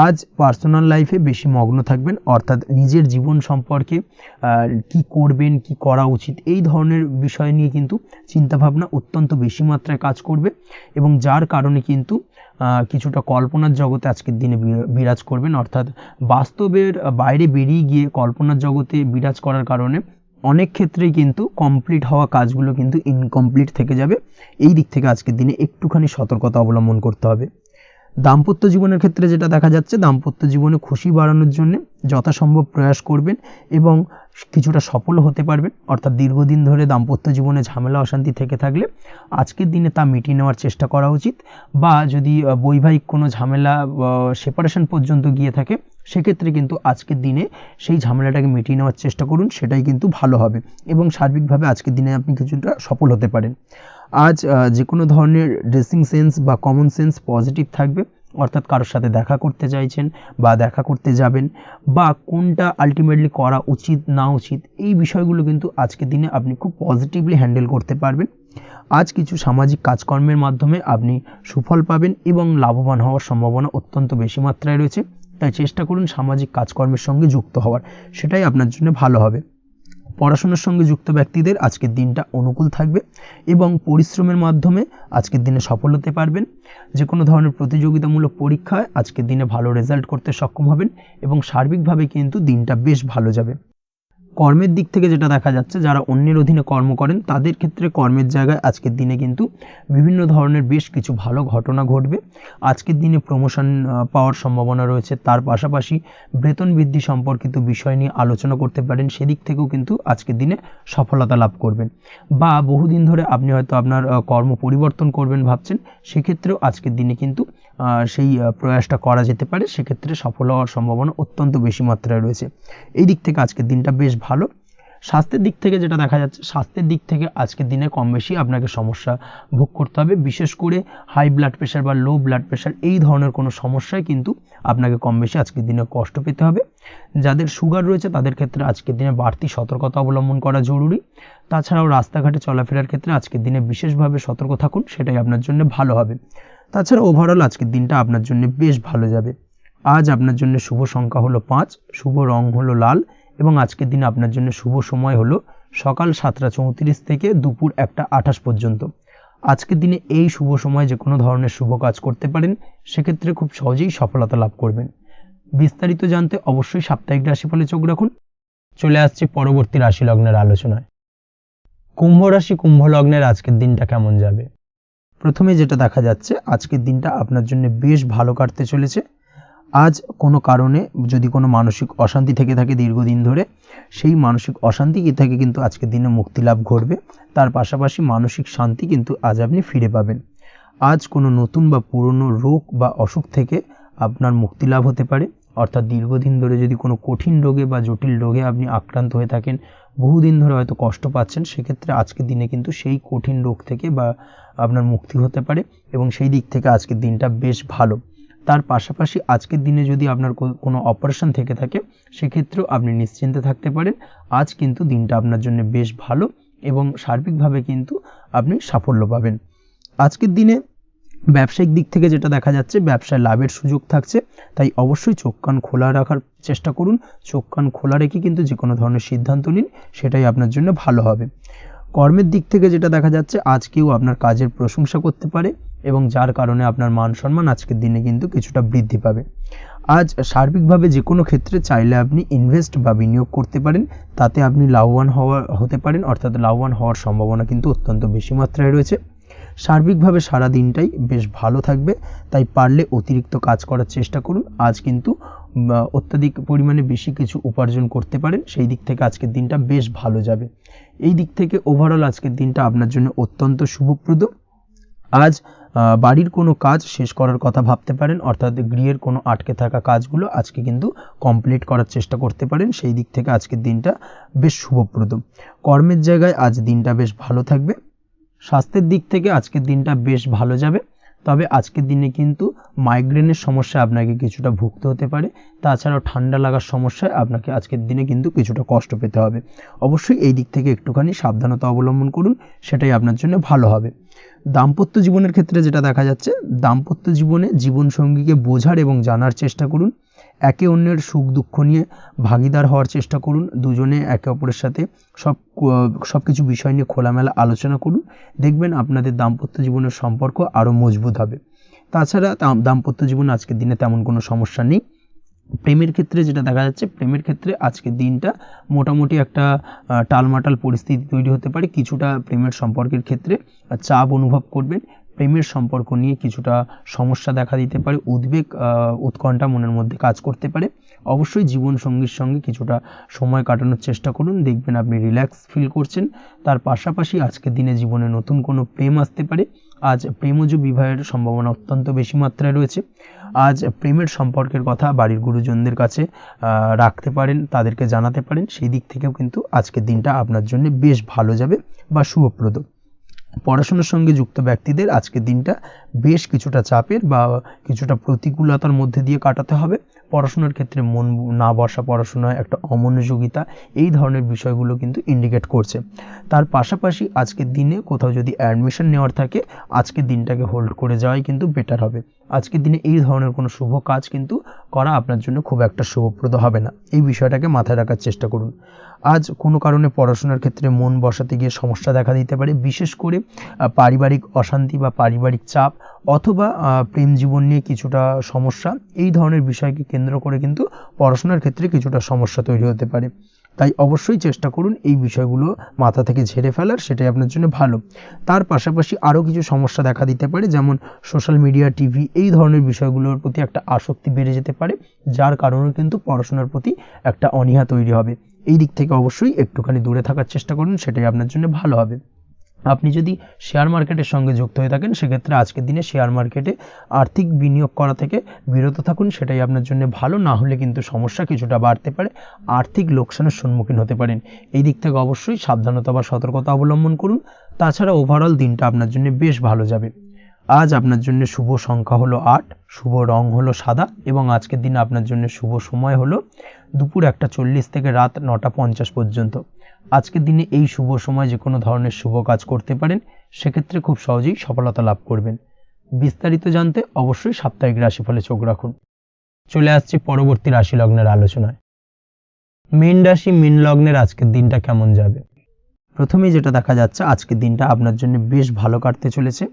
আজ পার্সোনাল লাইফে বেশি মগ্ন থাকবেন, অর্থাৎ নিজের জীবন সম্পর্কে কি করবেন, কি করা উচিত এই ধরনের বিষয় নিয়ে কিন্তু চিন্তাভাবনা অত্যন্ত বেশি মাত্রায় কাজ করবে, এবং যার কারণে কিন্তু কিছুটা কল্পনার জগতে আজকের দিনে বিরাজ করবেন, অর্থাৎ বাস্তবের বাইরে বেরিয়ে গিয়ে কল্পনার জগতে বিরাজ করার কারণে অনেক ক্ষেত্রেই কিন্তু কমপ্লিট হওয়া কাজগুলো কিন্তু ইনকমপ্লিট থেকে যাবে। এই দিক থেকে আজকের দিনে একটুখানি সতর্কতা অবলম্বন করতে হবে। দাম্পত্য জীবনের ক্ষেত্রে যেটা দেখা যাচ্ছে, দাম্পত্য জীবনে খুশি বাড়ানোর জন্য যথাসম্ভব প্রয়াস করবেন এবং কিছুটা সফল হতে পারবেন, অর্থাৎ দীর্ঘদিন ধরে দাম্পত্য জীবনে ঝামেলা অশান্তি থেকে থাকলে আজকের দিনে তা মিটিয়ে নেওয়ার চেষ্টা করা উচিত, বা যদি বৈবাহিক কোনো ঝামেলা সেপারেশন পর্যন্ত গিয়ে থাকে সেক্ষেত্রে কিন্তু আজকের দিনে সেই ঝামেলাটাকে মিটিয়ে নেওয়ার চেষ্টা করুন, সেটাই কিন্তু ভালো হবে এবং সার্বিকভাবে আজকের দিনে আপনি কিছুটা সফল হতে পারেন। আজ যে কোনো ধরনের ড্রেসিং সেন্স বা কমন সেন্স পজিটিভ থাকবে, অর্থাৎ কারোর সাথে দেখা করতে চাইছেন বা দেখা করতে যাবেন, বা কোনটা আলটিমেটলি করা উচিত না উচিত এই বিষয়গুলো কিন্তু আজকের দিনে আপনি খুব পজিটিভলি হ্যান্ডেল করতে পারবেন। আজ কিছু সামাজিক কাজকর্মের মাধ্যমে আপনি সুফল পাবেন এবং লাভবান হওয়ার সম্ভাবনা অত্যন্ত বেশি মাত্রায় রয়েছে, তাই চেষ্টা করুন সামাজিক কাজকর্মের সঙ্গে যুক্ত হওয়ার, সেটাই আপনার জন্য ভালো হবে। পড়াশোনার সঙ্গে যুক্ত ব্যক্তিদের আজকের দিনটা অনুকূল থাকবে এবং পরিশ্রমের মাধ্যমে আজকের দিনে সফল হতে পারবেন। যে কোনো ধরনের প্রতিযোগিতামূলক পরীক্ষায় আজকের দিনে ভালো রেজাল্ট করতে সক্ষম হবেন এবং সার্বিকভাবে কিন্তু দিনটা বেশ ভালো যাবে। কর্মের দিক থেকে যেটা দেখা যাচ্ছে, যারা অন্যের অধীনে কর্ম করেন তাদের ক্ষেত্রে কর্মের জায়গায় আজকের দিনে কিন্তু বিভিন্ন ধরনের বেশ কিছু ভালো ঘটনা ঘটবে। আজকের দিনে প্রমোশন পাওয়ার সম্ভাবনা রয়েছে। তার পাশাপাশি বেতন বৃদ্ধি সম্পর্কিত বিষয় নিয়ে আলোচনা করতে পারেন, সেদিক থেকেও কিন্তু আজকের দিনে সফলতা লাভ করবেন। বা বহুদিন ধরে আপনি হয়তো আপনার কর্ম পরিবর্তন করবেন ভাবছেন, সেক্ষেত্রেও আজকের দিনে কিন্তু সেই প্রয়াসটা করা যেতে পারে। সেক্ষেত্রে সফল হওয়ার সম্ভাবনা অত্যন্ত বেশি মাত্রায় রয়েছে। এই দিক থেকে আজকের দিনটা বেশ ভালো। স্বাস্থ্যের দিক থেকে যেটা দেখা যাচ্ছে, স্বাস্থ্যের দিক থেকে আজকের দিনে কম বেশি আপনাকে সমস্যা ভোগ করতে হবে। বিশেষ করে হাই ব্লাড প্রেশার বা লো ব্লাড প্রেশার এই ধরনের কোনো সমস্যায় কিন্তু আপনাকে কম বেশি আজকের দিনে কষ্ট পেতে হবে। যাদের সুগার রয়েছে তাদের ক্ষেত্রে আজকের দিনে বাড়তি সতর্কতা অবলম্বন করা জরুরি। তাছাড়াও রাস্তাঘাটে চলাফেরার ক্ষেত্রে আজকের দিনে বিশেষভাবে সতর্ক থাকুন, সেটাই আপনার জন্য ভালো হবে। তাছাড়া ওভারঅল আজকের দিনটা আপনার জন্য বেশ ভালো যাবে। আজ আপনার জন্য শুভ সংখ্যা হলো 5, শুভ রং হলো লাল এবং আজকের দিনে আপনার জন্য শুভ সময় হলো সকাল 7:34 থেকে দুপুর 1:28 পর্যন্ত। আজকের দিনে এই শুভ সময় যে কোনো ধরনের শুভ কাজ করতে পারেন, সেক্ষেত্রে খুব সহজেই সফলতা লাভ করবেন। বিস্তারিত জানতে অবশ্যই সাপ্তাহিক রাশিফলে চোখ রাখুন। চলে আসছে পরবর্তী রাশি লগ্নের আলোচনায়। কুম্ভ রাশি, কুম্ভ লগ্নের আজকের দিনটা কেমন যাবে? প্রথমে যেটা দেখা যাচ্ছে, আজকের দিনটা আপনার জন্য বেশ ভালো কাটতে চলেছে। আজ কোনো কারণে যদি কোনো মানসিক অশান্তি থেকে থাকে দীর্ঘদিন ধরে, সেই মানসিক অশান্তি থেকে কিন্তু আজকের দিনে মুক্তি লাভ ঘটবে। তার পাশাপাশি মানসিক শান্তি কিন্তু আজ আপনি ফিরে পাবেন। আজ কোনো নতুন বা পুরনো রোগ বা অসুখ থেকে আপনার মুক্তি লাভ হতে পারে। অর্থাৎ দীর্ঘদিন ধরে যদি কোনো কঠিন রোগে বা জটিল রোগে আপনি আক্রান্ত হয়ে থাকেন, বহুদিন ধরে হয়তো কষ্ট পাচ্ছেন, সেক্ষেত্রে আজকের দিনে কিন্তু সেই কঠিন রোগ থেকে বা আপনার মুক্তি হতে পারে এবং সেই দিক থেকে আজকের দিনটা বেশ ভালো। তার পাশাপাশি আজকের দিনে যদি আপনার কোনো অপারেশন থেকে থাকে, সেক্ষেত্রেও আপনি নিশ্চিন্তে থাকতে পারেন। আজ কিন্তু দিনটা আপনার জন্য বেশ ভালো এবং সার্বিকভাবে কিন্তু আপনি সাফল্য পাবেন। আজকের দিনে ব্যবসায়িক দিক থেকে যেটা দেখা যাচ্ছে, ব্যবসায় লাভের সুযোগ থাকছে, তাই অবশ্যই চোখ কান খোলা রাখার চেষ্টা করুন। চোখ কান খোলা রেখে কিন্তু যে কোনো ধরনের সিদ্ধান্ত নিন, সেটাই আপনার জন্য ভালো হবে। কর্মের দিক থেকে যেটা দেখা যাচ্ছে, আজ কেউ আপনার কাজের প্রশংসা করতে পারে এবং যার কারণে আপনার মান সম্মান আজকের দিনে কিন্তু কিছুটা বৃদ্ধি পাবে। আজ সার্বিকভাবে যে কোনো ক্ষেত্রে চাইলে আপনি ইনভেস্ট বা বিনিয়োগ করতে পারেন, তাতে আপনি লাভবান হতে পারেন। অর্থাৎ লাভবান হওয়ার সম্ভাবনা কিন্তু অত্যন্ত বেশি মাত্রায় রয়েছে। সার্বিকভাবে সারা দিনটাই বেশ ভালো থাকবে, তাই পারলে অতিরিক্ত কাজ করার চেষ্টা করুন। আজ কিন্তু অত্যাধিক পরিমাণে বেশি কিছু উপার্জন করতে পারেন, সেই দিক থেকে আজকের দিনটা বেশ ভালো যাবে। এই দিক থেকে ওভারঅল আজকের দিনটা আপনার জন্য অত্যন্ত শুভপ্রদ। আজ বাড়ির কোনো কাজ শেষ করার কথা ভাবতে পারেন, অর্থাৎ গৃহের কোনো আটকে থাকা কাজগুলো আজকে কিন্তু কমপ্লিট করার চেষ্টা করতে পারেন। সেই দিক থেকে আজকের দিনটা বেশ শুভপ্রদ। কর্মের জায়গায় আজ দিনটা বেশ ভালো থাকবে। স্বাস্থ্যের দিক থেকে আজকের দিনটা বেশ ভালো যাবে, তবে আজকের দিনে কিন্তু মাইগ্রেনের সমস্যা আপনাকে কিছুটা ভুগতে হতে পারে। তাছাড়াও ঠান্ডা লাগার সমস্যায় আপনাকে আজকের দিনে কিন্তু কিছুটা কষ্ট পেতে হবে। অবশ্যই এই দিক থেকে একটুখানি সাবধানতা অবলম্বন করুন, সেটাই আপনার জন্য ভালো হবে। দাম্পত্য জীবনের ক্ষেত্রে যেটা দেখা যাচ্ছে, দাম্পত্য জীবনে জীবনসঙ্গীকে বোঝার এবং জানার চেষ্টা করুন। একে অন্যের সুখ দুঃখ নিয়ে ভাগিদার হওয়ার চেষ্টা করুন। দুজনে একে অপরের সাথে সব কিছু বিষয় নিয়ে খোলামেলা আলোচনা করুন। দেখবেন আপনাদের দাম্পত্য জীবনের সম্পর্ক আরও মজবুত হবে। তাছাড়া দাম্পত্য জীবনে আজকের দিনে তেমন কোনো সমস্যা নেই। প্রেমের ক্ষেত্রে যেটা দেখা যাচ্ছে, প্রেমের ক্ষেত্রে আজকের দিনটা মোটামুটি একটা টালমাটাল পরিস্থিতি তৈরি হতে পারে। কিছুটা প্রেমের সম্পর্কের ক্ষেত্রে চাপ অনুভব করবেন। প্রেমের সম্পর্ক নিয়ে কিছুটা সমস্যা দেখা দিতে পারে, উদ্বেগ উৎকণ্ঠা মনের মধ্যে কাজ করতে পারে। অবশ্যই জীবনসঙ্গীর সঙ্গে কিছুটা সময় কাটানোর চেষ্টা করুন, দেখবেন আপনি রিল্যাক্স ফিল করছেন। তার পাশাপাশি আজকের দিনে জীবনে নতুন কোনো প্রেম আসতে পারে। আজ প্রেমজ বিবাহের সম্ভাবনা অত্যন্ত বেশি মাত্রায় রয়েছে। আজ প্রেমের সম্পর্কের কথা বাড়ির গুরুজনদের কাছে রাখতে পারেন, তাদেরকে জানাতে পারেন। সেই দিক থেকেও কিন্তু আজকের দিনটা আপনার জন্য বেশ ভালো যাবে বা শুভপ্রদ। পড়াশোনার সঙ্গে যুক্ত ব্যক্তিদের আজকের দিনটা বেশ কিছুটা চাপের বা কিছুটা প্রতিকূলতার মধ্যে দিয়ে কাটাতে হবে। পড়াশোনার ক্ষেত্রে মন না বসা, পড়াশোনায় একটা অমনোযোগিতা, এই ধরনের বিষয়গুলো কিন্তু ইন্ডিকেট করছে। তার পাশাপাশি আজকের দিনে কোথাও যদি অ্যাডমিশন নেওয়ার থাকে, আজকের দিনটাকে হোল্ড করে যাওয়াই কিন্তু বেটার হবে। আজকের দিনে এই ধরনের কোনো শুভ কাজ কিন্তু করা আপনার জন্য খুব একটা শুভপ্রদ হবে না। এই বিষয়টাকে মাথায় রাখার চেষ্টা করুন। আজ কোনো কারণে পড়াশোনার ক্ষেত্রে মন বসাতে গিয়ে সমস্যা দেখা দিতে পারে, বিশেষ করে পারিবারিক অশান্তি বা পারিবারিক চাপ অথবা প্রেম জীবন নিয়ে কিছুটা সমস্যা, এই ধরনের বিষয়কে কেন্দ্র করে কিন্তু পড়াশোনার ক্ষেত্রে কিছুটা সমস্যা তৈরি হতে পারে। তাই অবশ্যই চেষ্টা করুন এই বিষয়গুলো মাথা থেকে ঝেড়ে ফেলার, সেটাই আপনার জন্য ভালো। তার পাশাপাশি আরও কিছু সমস্যা দেখা দিতে পারে, যেমন সোশ্যাল মিডিয়া, টিভি এই ধরনের বিষয়গুলোর প্রতি একটা আসক্তি বেড়ে যেতে পারে, যার কারণে কিন্তু পড়াশোনার প্রতি একটা অনীহা তৈরি হবে। এই দিক থেকে অবশ্যই একটুখানি দূরে থাকার চেষ্টা করুন, সেটাই আপনার জন্য ভালো হবে। আপনি যদি শেয়ার মার্কেটের সঙ্গে যুক্ত হয়ে থাকেন, সেক্ষেত্রে আজকের দিনে শেয়ার মার্কেটে আর্থিক বিনিয়োগ করা থেকে বিরত থাকুন, সেটাই আপনার জন্য ভালো। না হলে কিন্তু সমস্যা কিছুটা বাড়তে পারে, আর্থিক লোকসানের সম্মুখীন হতে পারেন। এই দিক থেকে অবশ্যই সাবধানতা বা সতর্কতা অবলম্বন করুন। তাছাড়া ওভারঅল দিনটা আপনার জন্য বেশ ভালো যাবে। আজ আপনার জন্য শুভ সংখ্যা হলো 8, শুভ রং হলো সাদা এবং আজকের দিনে আপনার জন্য শুভ সময় হলো দুপুর 1:40 থেকে রাত 9:50 পর্যন্ত। আজকের দিনে এই শুভ সময় যে কোনো ধরনের শুভ কাজ করতে পারেন, সেক্ষেত্রে খুব সহজেই সফলতা লাভ করবেন। বিস্তারিত জানতে অবশ্যই সাপ্তাহিক রাশিফলে চোখ রাখুন। চলে আসছি পরবর্তী রাশি লগ্নের আলোচনায়। মীন রাশি, মীন লগ্নের আজকের দিনটা কেমন যাবে? প্রথমেই যেটা দেখা যাচ্ছে, আজকের দিনটা আপনার জন্য বেশ ভালো কাটতে চলেছে।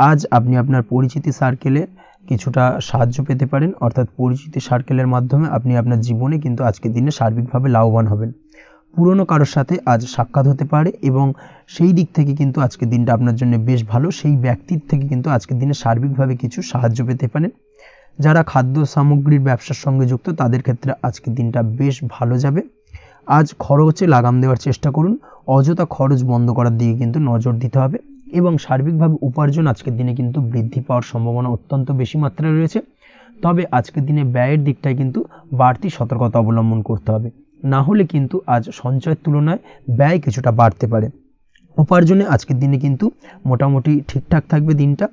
আজ আপনি আপনার পরিচিতি সার্কেলে কিছুটা সাহায্য পেতে পারেন, অর্থাৎ পরিচিতি সার্কেলের মাধ্যমে আপনি আপনার জীবনে কিন্তু আজকের দিনে সার্বিকভাবে লাভবান হবেন। পুরনো কারোর সাথে আজ সাক্ষাৎ হতে পারে এবং সেই দিক থেকে কিন্তু আজকের দিনটা আপনার জন্য বেশ ভালো। সেই ব্যক্তির থেকে কিন্তু আজকের দিনে সার্বিকভাবে কিছু সাহায্য পেতে পারেন। যারা খাদ্য সামগ্রীর ব্যবসার সঙ্গে যুক্ত, তাদের ক্ষেত্রে আজকের দিনটা বেশ ভালো যাবে। আজ খরচে লাগাম দেওয়ার চেষ্টা করুন, অযথা খরচ বন্ধ করার দিকে কিন্তু নজর দিতে হবে এবং সার্বিকভাবে উপার্জন আজকের দিনে কিন্তু বৃদ্ধি পাওয়ার সম্ভাবনা অত্যন্ত বেশি মাত্রায় রয়েছে। তবে আজকের দিনে ব্যয়ের দিকটায় কিন্তু বাড়তি সতর্কতা অবলম্বন করতে হবে, না হলে কিন্তু আজ সঞ্চয়ের তুলনায় ব্যয় কিছুটা বাড়তে পারে। উপার্জনে আজকের দিনে কিন্তু মোটামুটি ঠিকঠাক থাকবে দিনটা।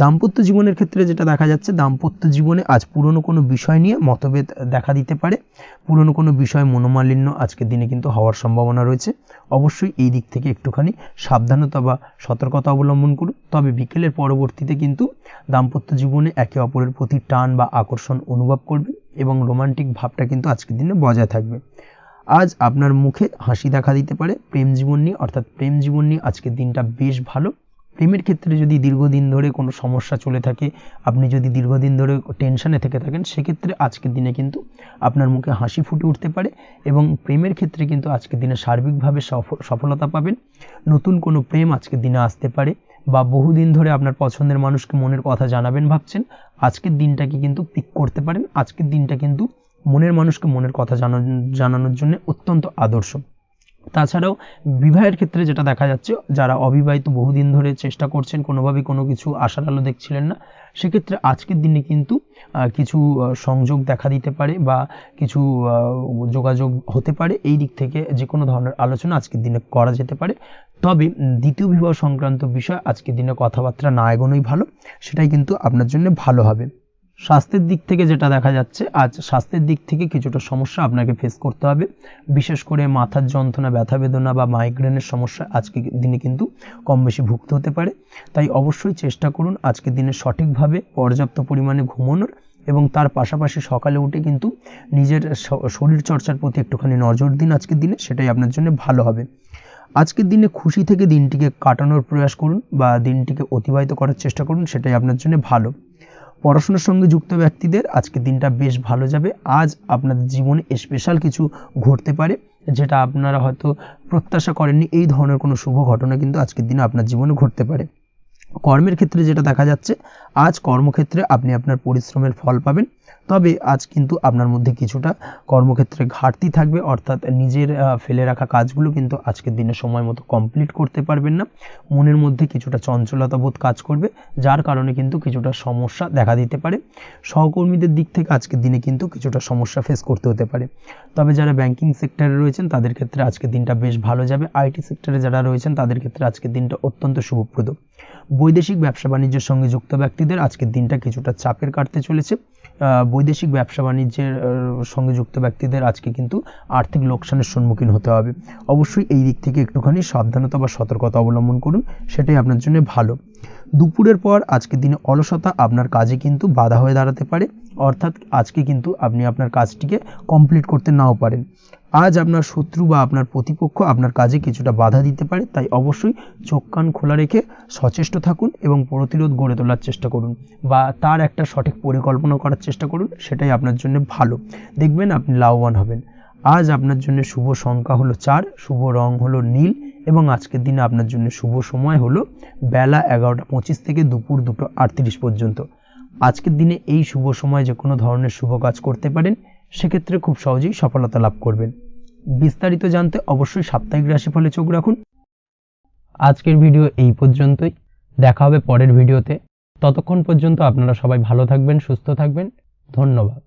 দাম্পত্য জীবনের ক্ষেত্রে যেটা দেখা যাচ্ছে, দাম্পত্য জীবনে আজ পুরনো কোনো বিষয় নিয়ে মতভেদ দেখা দিতে পারে, পুরনো কোনো বিষয় মনোমালিন্য আজকের দিনে কিন্তু হওয়ার সম্ভাবনা রয়েছে। অবশ্যই এই দিক থেকে একটুখানি সাবধানতা বা সতর্কতা অবলম্বন করুন। তবে বিকেলের পরবর্তীতে কিন্তু দাম্পত্য জীবনে একে অপরের প্রতি টান বা আকর্ষণ অনুভব করবেন এবং রোমান্টিক ভাবটা কিন্তু আজকের দিনে বজায় থাকবে। আজ আপনার মুখে হাসি দেখা দিতে পারে। প্রেম জীবন নিয়ে, অর্থাৎ প্রেম জীবন নিয়ে আজকের দিনটা বেশ ভালো। প্রেমের ক্ষেত্রে যদি দীর্ঘদিন ধরে কোনো সমস্যা চলে থাকে, আপনি যদি দীর্ঘদিন ধরে টেনশনে থেকে থাকেন, সেক্ষেত্রে আজকের দিনে কিন্তু আপনার মুখে হাসি ফুটে উঠতে পারে এবং প্রেমের ক্ষেত্রে কিন্তু আজকের দিনে সার্বিকভাবে সফলতা পাবেন। নতুন কোনো প্রেম আজকের দিনে আসতে পারে বা বহুদিন ধরে আপনার পছন্দের মানুষকে মনের কথা জানাবেন ভাবছেন, আজকের দিনটাকে কিন্তু পিক করতে পারেন। আজকের দিনটা কিন্তু মনের মানুষকে মনের কথা জানানোর জন্য অত্যন্ত আদর্শ। তাছাড়াও বিবাহের ক্ষেত্রে যেটা দেখা যাচ্ছে, যারা অবিবাহিত বহুদিন ধরে চেষ্টা করছেন, কোনোভাবে কোনো কিছু আশার আলো দেখছিলেন না, সেক্ষেত্রে আজকের দিনে কিন্তু কিছু সংযোগ দেখা দিতে পারে বা কিছু যোগাযোগ হতে পারে। এই দিক থেকে যে কোনো ধরনের আলোচনা আজকের দিনে করা যেতে পারে। তবে দ্বিতীয় বিবাহ সংক্রান্ত বিষয় আজকের দিনে কথাবার্তা না এগোনোই ভালো, সেটাই কিন্তু আপনার জন্য ভালো হবে। স্বাস্থ্যের দিক থেকে যেটা দেখা যাচ্ছে, আজ স্বাস্থ্যের দিক থেকে কিছুটা সমস্যা আপনাকে ফেস করতে হবে, বিশেষ করে মাথার যন্ত্রণা, ব্যথা বেদনা বা মাইগ্রেনের সমস্যা আজকের দিনে কিন্তু কম বেশি ভুগতে হতে পারে। তাই অবশ্যই চেষ্টা করুন আজকের দিনে সঠিকভাবে পর্যাপ্ত পরিমাণে ঘুমানোর এবং তার পাশাপাশি সকালে উঠে কিন্তু নিজের শরীর চর্চার প্রতি একটুখানি নজর দিন আজকের দিনে, সেটাই আপনার জন্য ভালো হবে। আজকের দিনে খুশি থেকে দিনটিকে কাটানোর প্রয়াস করুন বা দিনটিকে অতিবাহিত করার চেষ্টা করুন, সেটাই আপনার জন্য ভালো। পড়াশোনার সঙ্গে যুক্ত ব্যক্তিদের আজকের দিনটা বেশ ভালো যাবে। আজ আপনাদের জীবনে স্পেশাল কিছু ঘটতে পারে, যেটা আপনারা হয়তো প্রত্যাশা করেননি। এই ধরনের কোনো শুভ ঘটনা কিন্তু আজকের দিনে আপনার জীবনে ঘটতে পারে। কর্মের ক্ষেত্রে যেটা দেখা যাচ্ছে, আজ কর্মক্ষেত্রে আপনি আপনার পরিশ্রমের ফল পাবেন। তবে আজ কিন্তু আপনার মধ্যে কিছুটা কর্মক্ষেত্রে ঘাটতি থাকবে, অর্থাৎ নিজের ফেলে রাখা কাজগুলো কিন্তু আজকের দিনে সময় মতো কমপ্লিট করতে পারবেন না। মনের মধ্যে কিছুটা চঞ্চলতা বোধ কাজ করবে, যার কারণে কিন্তু কিছুটা সমস্যা দেখা দিতে পারে। সহকর্মীদের দিক থেকে আজকের দিনে কিন্তু কিছুটা সমস্যা ফেস করতে হতে পারে। তবে যারা ব্যাংকিং সেক্টরে রয়েছেন, তাদের ক্ষেত্রে আজকের দিনটা বেশ ভালো যাবে। আইটি সেক্টরে যারা রয়েছেন, তাদের ক্ষেত্রে আজকের দিনটা অত্যন্ত শুভপ্রদ। বৈদেশিক ব্যবসা বাণিজ্যের সঙ্গে যুক্ত ব্যক্তিদের আজকের দিনটা কিছুটা চাপের কাটতে চলেছে বৈদেশিক ব্যবসা বাণিজ্যের সঙ্গে যুক্ত ব্যক্তিদের আজকে কিন্তু আর্থিক লোকসানের সম্মুখীন হতে হবে। অবশ্যই এই দিক থেকে একটুখানি সাবধানতা বা সতর্কতা অবলম্বন করুন, সেটাই আপনার জন্য ভালো। দুপুরের পর আজকের দিনে অলসতা আপনার কাজে কিন্তু বাধা হয়ে দাঁড়াতে পারে, অর্থাৎ আজকে কিন্তু আপনি আপনার কাজটিকে কমপ্লিট করতে নাও পারেন। আজ আপনার শত্রু বা আপনার প্রতিপক্ষ আপনার কাজে কিছুটা বাধা দিতে পারে, তাই অবশ্যই চোখ কান খোলা রেখে সচেষ্ট থাকুন এবং প্রতিরোধ গড়ে তোলার চেষ্টা করুন বা তার একটা সঠিক পরিকল্পনা করার চেষ্টা করুন, সেটাই আপনার জন্য ভালো। দেখবেন আপনি লাভবান হবেন। আজ আপনার জন্য শুভ সংখ্যা হলো 4, শুভ রং হলো নীল এবং আজকের দিনে আপনার জন্য শুভ সময় হলো বেলা 11:25 থেকে দুপুর 2:38 পর্যন্ত। আজকের দিনে এই শুভ সময় যে কোনো ধরনের শুভ কাজ করতে পারেন, সেক্ষেত্রে খুব সহজেই সফলতা লাভ করবেন। বিস্তারিত জানতে অবশ্যই সাপ্তাহিক রাশিফলে চোখ রাখুন। আজকের ভিডিও এই পর্যন্তই, দেখা হবে পরের ভিডিওতে। ততক্ষণ পর্যন্ত আপনারা সবাই ভালো থাকবেন, সুস্থ থাকবেন। ধন্যবাদ।